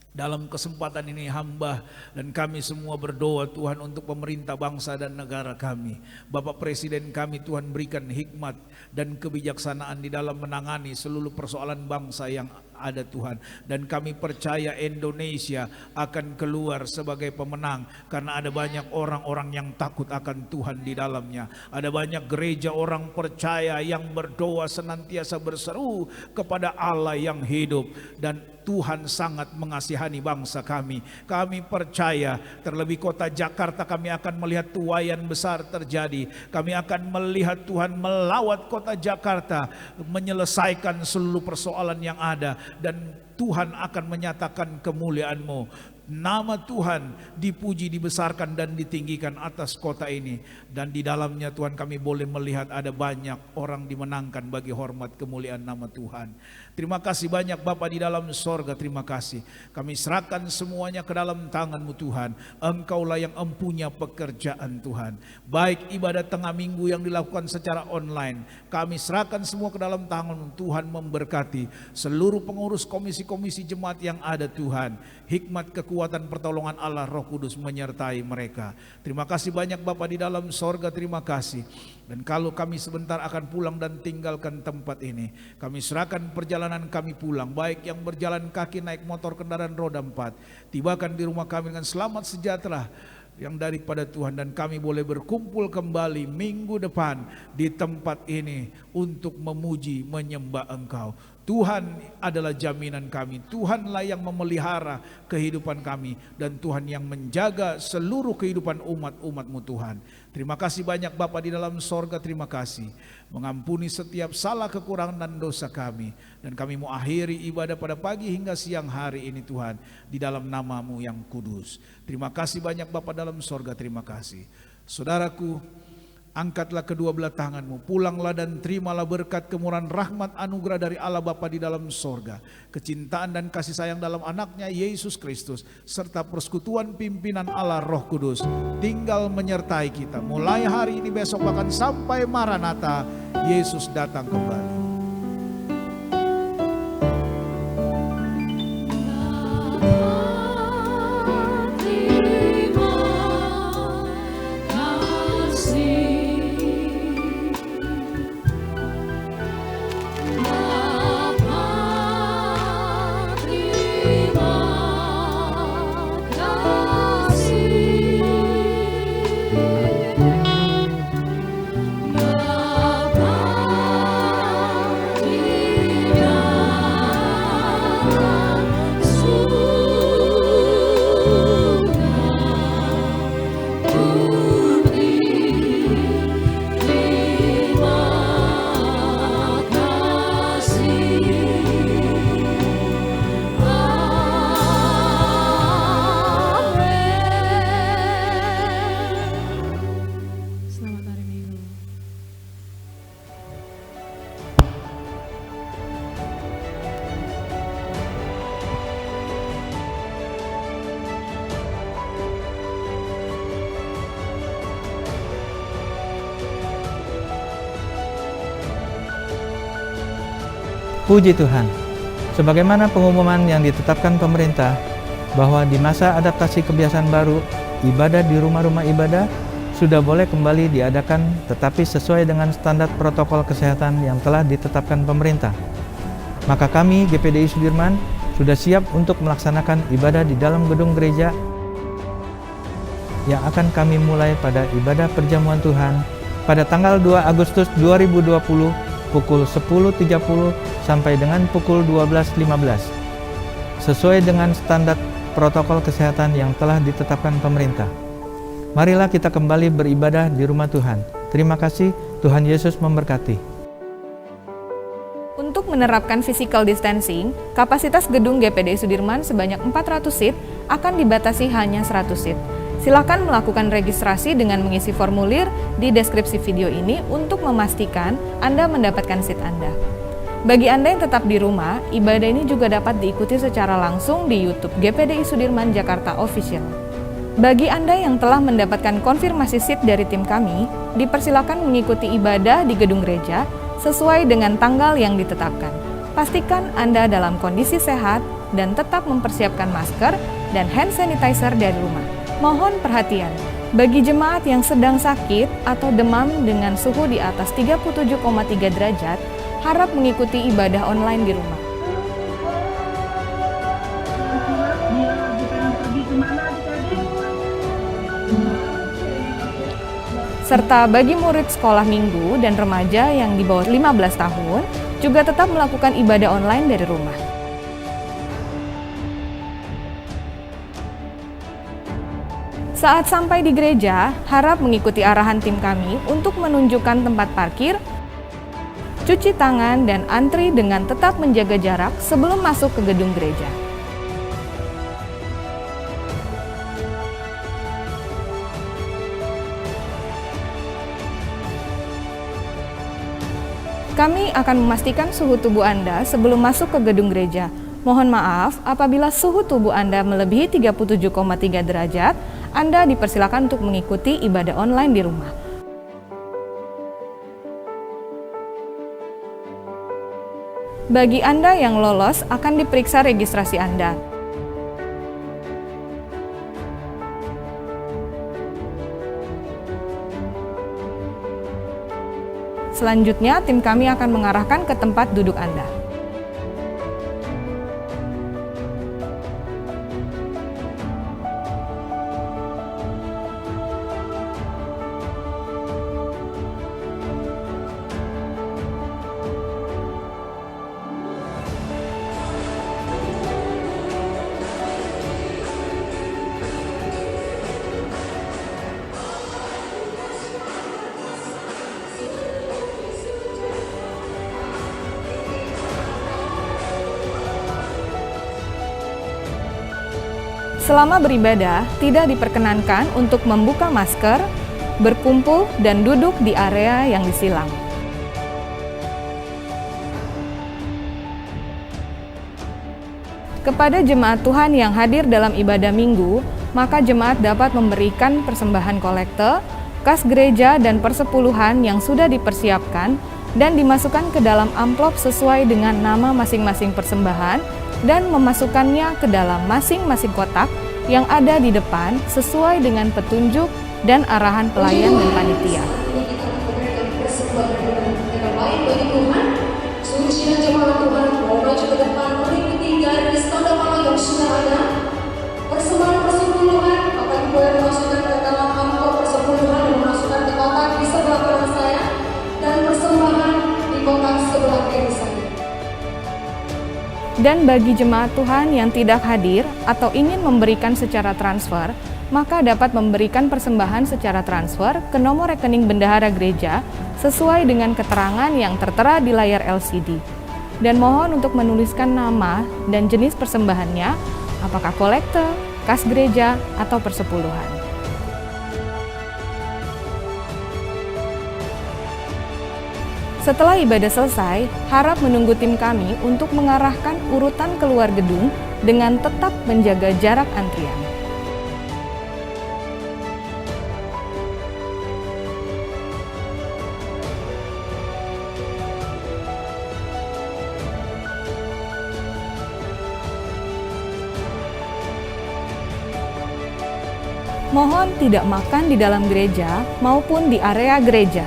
Dalam kesempatan ini hamba dan kami semua berdoa Tuhan untuk pemerintah bangsa dan negara kami. Bapak Presiden kami Tuhan berikan hikmat dan kebijaksanaan di dalam menangani seluruh persoalan bangsa yang ada Tuhan. Dan kami percaya Indonesia akan keluar sebagai pemenang, karena ada banyak orang-orang yang takut akan Tuhan di dalamnya. Ada banyak gereja orang percaya yang berdoa senantiasa berseru kepada Allah yang hidup. Dan Tuhan sangat mengasihani bangsa kami. Kami percaya terlebih kota Jakarta kami akan melihat tuaian besar terjadi. Kami akan melihat Tuhan melawat kota Jakarta, menyelesaikan seluruh persoalan yang ada. Dan Tuhan akan menyatakan kemuliaan-Mu. Nama Tuhan dipuji, dibesarkan dan ditinggikan atas kota ini. Dan di dalamnya Tuhan kami boleh melihat ada banyak orang dimenangkan bagi hormat kemuliaan nama Tuhan. Terima kasih banyak Bapa di dalam sorga, terima kasih. Kami serahkan semuanya ke dalam tangan-Mu Tuhan. Engkaulah yang empunya pekerjaan Tuhan. Baik ibadah tengah minggu yang dilakukan secara online, kami serahkan semua ke dalam tangan-Mu. Tuhan memberkati seluruh pengurus komisi-komisi jemaat yang ada Tuhan. Hikmat, kekuatan, pertolongan Allah Roh Kudus menyertai mereka. Terima kasih banyak Bapa di dalam sorga, terima kasih. Dan kalau kami sebentar akan pulang dan tinggalkan tempat ini, kami serahkan perjalanan kami pulang, baik yang berjalan kaki, naik motor, kendaraan roda 4, tibakan di rumah kami dengan selamat sejahtera yang daripada Tuhan, dan kami boleh berkumpul kembali minggu depan di tempat ini untuk memuji, menyembah Engkau. Tuhan adalah jaminan kami. Tuhanlah yang memelihara kehidupan kami, dan Tuhan yang menjaga seluruh kehidupan umat-umat-Mu Tuhan. Terima kasih banyak Bapa di dalam sorga, terima kasih. Mengampuni setiap salah, kekurangan dan dosa kami. Dan kami mau akhiri ibadah pada pagi hingga siang hari ini Tuhan, di dalam nama-Mu yang kudus. Terima kasih banyak Bapa dalam sorga, terima kasih. Saudaraku, angkatlah kedua belah tanganmu, pulanglah dan terimalah berkat kemurahan rahmat anugerah dari Allah Bapa di dalam sorga, kecintaan dan kasih sayang dalam anaknya Yesus Kristus, serta persekutuan pimpinan Allah Roh Kudus tinggal menyertai kita mulai hari ini, besok, bahkan sampai Maranatha Yesus datang kembali. Puji Tuhan, sebagaimana pengumuman yang ditetapkan pemerintah bahwa di masa adaptasi kebiasaan baru, ibadah di rumah-rumah ibadah sudah boleh kembali diadakan, tetapi sesuai dengan standar protokol kesehatan yang telah ditetapkan pemerintah. Maka kami GPDI Sudirman sudah siap untuk melaksanakan ibadah di dalam gedung gereja yang akan kami mulai pada ibadah perjamuan Tuhan pada tanggal 2 Agustus 2020 pukul 10.30 sampai dengan pukul 12.15 sesuai dengan standar protokol kesehatan yang telah ditetapkan pemerintah. Marilah kita kembali beribadah di rumah Tuhan. Terima kasih, Tuhan Yesus memberkati. Untuk menerapkan physical distancing, kapasitas gedung GPDI Sudirman sebanyak 400 seat akan dibatasi hanya 100 seat. Silakan melakukan registrasi dengan mengisi formulir di deskripsi video ini untuk memastikan Anda mendapatkan seat Anda. Bagi Anda yang tetap di rumah, ibadah ini juga dapat diikuti secara langsung di YouTube GPDI Sudirman Jakarta Official. Bagi Anda yang telah mendapatkan konfirmasi seat dari tim kami, dipersilakan mengikuti ibadah di gedung gereja sesuai dengan tanggal yang ditetapkan. Pastikan Anda dalam kondisi sehat dan tetap mempersiapkan masker dan hand sanitizer dari rumah. Mohon perhatian, bagi jemaat yang sedang sakit atau demam dengan suhu di atas 37,3 derajat, harap mengikuti ibadah online di rumah. Serta bagi murid sekolah minggu dan remaja yang di bawah 15 tahun, juga tetap melakukan ibadah online dari rumah. Saat sampai di gereja, harap mengikuti arahan tim kami untuk menunjukkan tempat parkir, cuci tangan, dan antri dengan tetap menjaga jarak sebelum masuk ke gedung gereja. Kami akan memastikan suhu tubuh Anda sebelum masuk ke gedung gereja. Mohon maaf apabila suhu tubuh Anda melebihi 37,3 derajat, Anda dipersilakan untuk mengikuti ibadah online di rumah. Bagi Anda yang lolos, akan diperiksa registrasi Anda. Selanjutnya, tim kami akan mengarahkan ke tempat duduk Anda. Selama beribadah, tidak diperkenankan untuk membuka masker, berkumpul, dan duduk di area yang disilang. Kepada jemaat Tuhan yang hadir dalam ibadah minggu, maka jemaat dapat memberikan persembahan kolekte, kas gereja, dan persepuluhan yang sudah dipersiapkan dan dimasukkan ke dalam amplop sesuai dengan nama masing-masing persembahan dan memasukkannya ke dalam masing-masing kotak yang ada di depan sesuai dengan petunjuk dan arahan pelayan dan panitia. Persembahan persepuluhan akan boleh dimasukkan ke dalam amplop persepuluhan dan dimasukkan ke kotak di sebelah kanan saya dan persembahan di kotak sebelah kiri saya. Dan bagi jemaat Tuhan yang tidak hadir atau ingin memberikan secara transfer, maka dapat memberikan persembahan secara transfer ke nomor rekening bendahara gereja sesuai dengan keterangan yang tertera di layar LCD. Dan mohon untuk menuliskan nama dan jenis persembahannya, apakah kolekte, kas gereja, atau persepuluhan. Setelah ibadah selesai, harap menunggu tim kami untuk mengarahkan urutan keluar gedung dengan tetap menjaga jarak antrian. Mohon tidak makan di dalam gereja maupun di area gereja.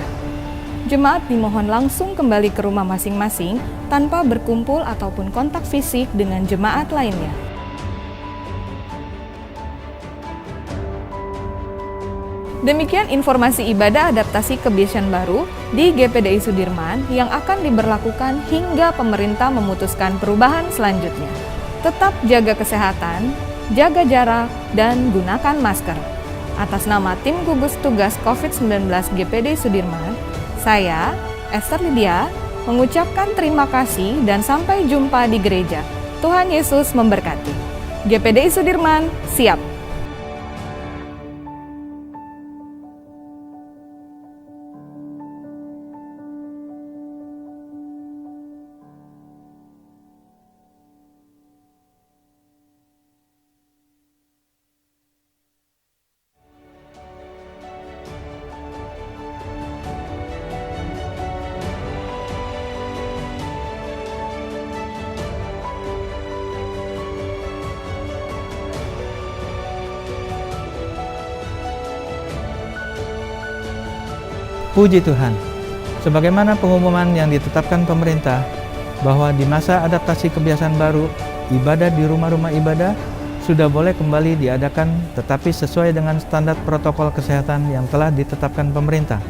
Jemaat dimohon langsung kembali ke rumah masing-masing tanpa berkumpul ataupun kontak fisik dengan jemaat lainnya. Demikian informasi ibadah adaptasi kebiasaan baru di GPDI Sudirman yang akan diberlakukan hingga pemerintah memutuskan perubahan selanjutnya. Tetap jaga kesehatan, jaga jarak, dan gunakan masker. Atas nama tim gugus tugas COVID-19 GPDI Sudirman, saya, Esther Lydia, mengucapkan terima kasih dan sampai jumpa di gereja. Tuhan Yesus memberkati. GPDI Sudirman, siap! Puji Tuhan, sebagaimana pengumuman yang ditetapkan pemerintah bahwa di masa adaptasi kebiasaan baru, ibadah di rumah-rumah ibadah sudah boleh kembali diadakan tetapi sesuai dengan standar protokol kesehatan yang telah ditetapkan pemerintah.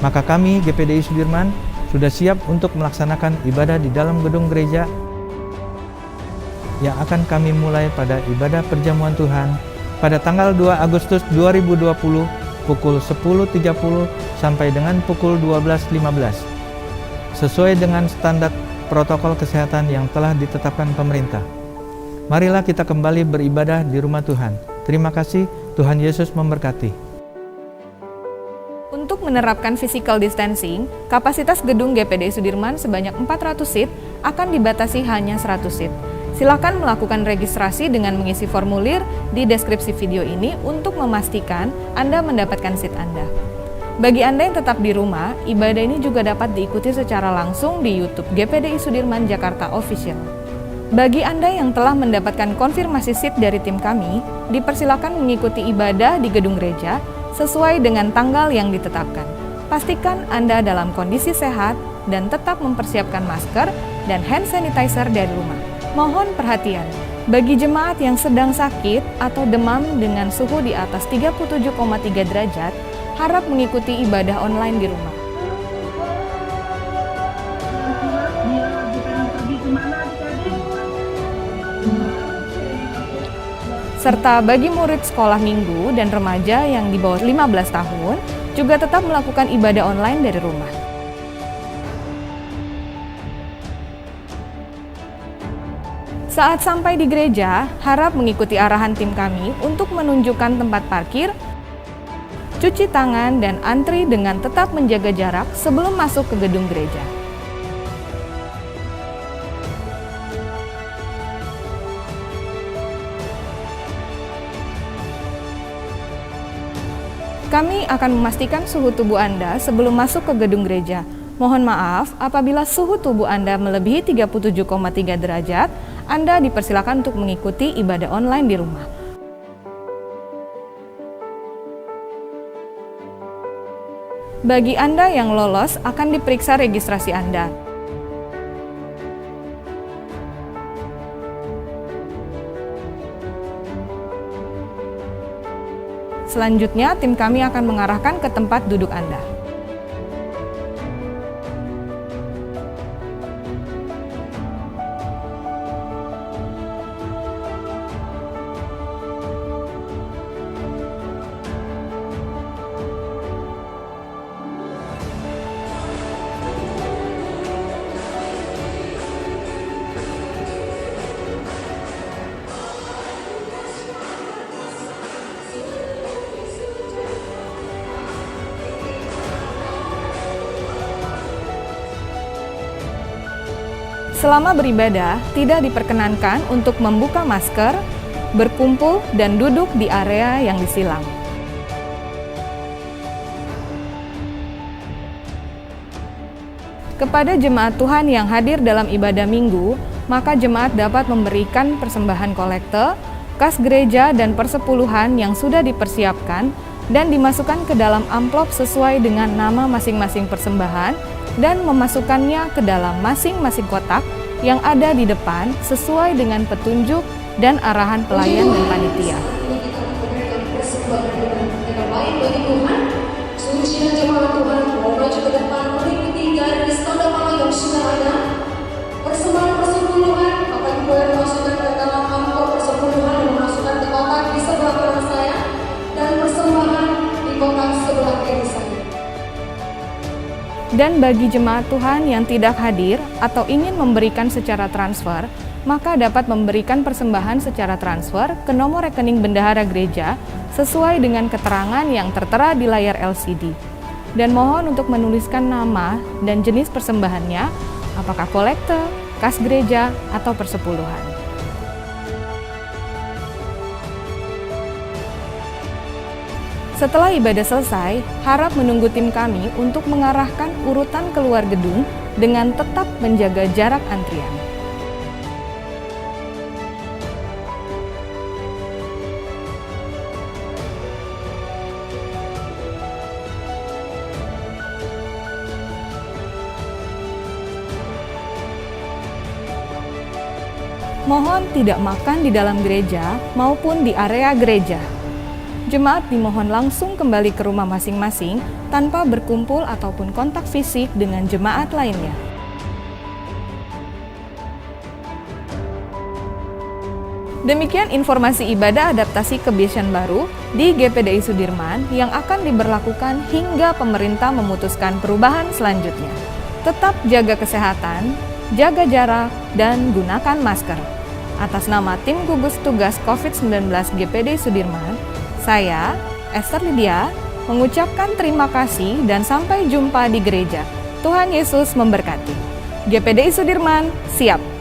Maka kami GPDI Sudirman sudah siap untuk melaksanakan ibadah di dalam gedung gereja yang akan kami mulai pada ibadah perjamuan Tuhan pada tanggal 2 Agustus 2020 pukul 10.30 sampai dengan pukul 12.15 sesuai dengan standar protokol kesehatan yang telah ditetapkan pemerintah. Marilah kita kembali beribadah di rumah Tuhan. Terima kasih, Tuhan Yesus memberkati. Untuk menerapkan physical distancing, kapasitas gedung GPDI Sudirman sebanyak 400 seat akan dibatasi hanya 100 seat. Silakan melakukan registrasi dengan mengisi formulir di deskripsi video ini untuk memastikan Anda mendapatkan seat Anda. Bagi Anda yang tetap di rumah, ibadah ini juga dapat diikuti secara langsung di YouTube GPDI Sudirman Jakarta Official. Bagi Anda yang telah mendapatkan konfirmasi seat dari tim kami, dipersilakan mengikuti ibadah di gedung gereja sesuai dengan tanggal yang ditetapkan. Pastikan Anda dalam kondisi sehat dan tetap mempersiapkan masker dan hand sanitizer dari rumah. Mohon perhatian, bagi jemaat yang sedang sakit atau demam dengan suhu di atas 37,3 derajat, harap mengikuti ibadah online di rumah. Serta bagi murid sekolah minggu dan remaja yang di bawah 15 tahun, juga tetap melakukan ibadah online dari rumah. Saat sampai di gereja, harap mengikuti arahan tim kami untuk menunjukkan tempat parkir, cuci tangan, dan antri dengan tetap menjaga jarak sebelum masuk ke gedung gereja. Kami akan memastikan suhu tubuh Anda sebelum masuk ke gedung gereja. Mohon maaf apabila suhu tubuh Anda melebihi 37,3 derajat, Anda dipersilakan untuk mengikuti ibadah online di rumah. Bagi Anda yang lolos, akan diperiksa registrasi Anda. Selanjutnya, tim kami akan mengarahkan ke tempat duduk Anda. Selama beribadah, tidak diperkenankan untuk membuka masker, berkumpul, dan duduk di area yang disilang. Kepada jemaat Tuhan yang hadir dalam ibadah minggu, maka jemaat dapat memberikan persembahan kolekte kas gereja dan persepuluhan yang sudah dipersiapkan dan dimasukkan ke dalam amplop sesuai dengan nama masing-masing persembahan dan memasukkannya ke dalam masing-masing kotak yang ada di depan sesuai dengan petunjuk dan arahan pelayan dan panitia. Suci dan jemaat Tuhan, mau maju ke depan mengikuti garis tanda panah yang sudah ada. Persembahan persepuluhan akan boleh dimasukkan ke dalam amplop persepuluhan dan memasukkan ke kotak di sebelah kanan saya dan persembahan di kotak sebelah kiri saya. Dan bagi jemaat Tuhan yang tidak hadir atau ingin memberikan secara transfer, maka dapat memberikan persembahan secara transfer ke nomor rekening bendahara gereja sesuai dengan keterangan yang tertera di layar LCD. Dan mohon untuk menuliskan nama dan jenis persembahannya, apakah kolekte, kas gereja, atau persepuluhan. Setelah ibadah selesai, harap menunggu tim kami untuk mengarahkan urutan keluar gedung dengan tetap menjaga jarak antrian. Mohon tidak makan di dalam gereja maupun di area gereja. Jemaat dimohon langsung kembali ke rumah masing-masing tanpa berkumpul ataupun kontak fisik dengan jemaat lainnya. Demikian informasi ibadah adaptasi kebiasaan baru di GPDI Sudirman yang akan diberlakukan hingga pemerintah memutuskan perubahan selanjutnya. Tetap jaga kesehatan, jaga jarak, dan gunakan masker. Atas nama tim gugus tugas COVID-19 GPDI Sudirman, saya, Esther Lydia, mengucapkan terima kasih dan sampai jumpa di gereja. Tuhan Yesus memberkati. GPDI Sudirman, siap!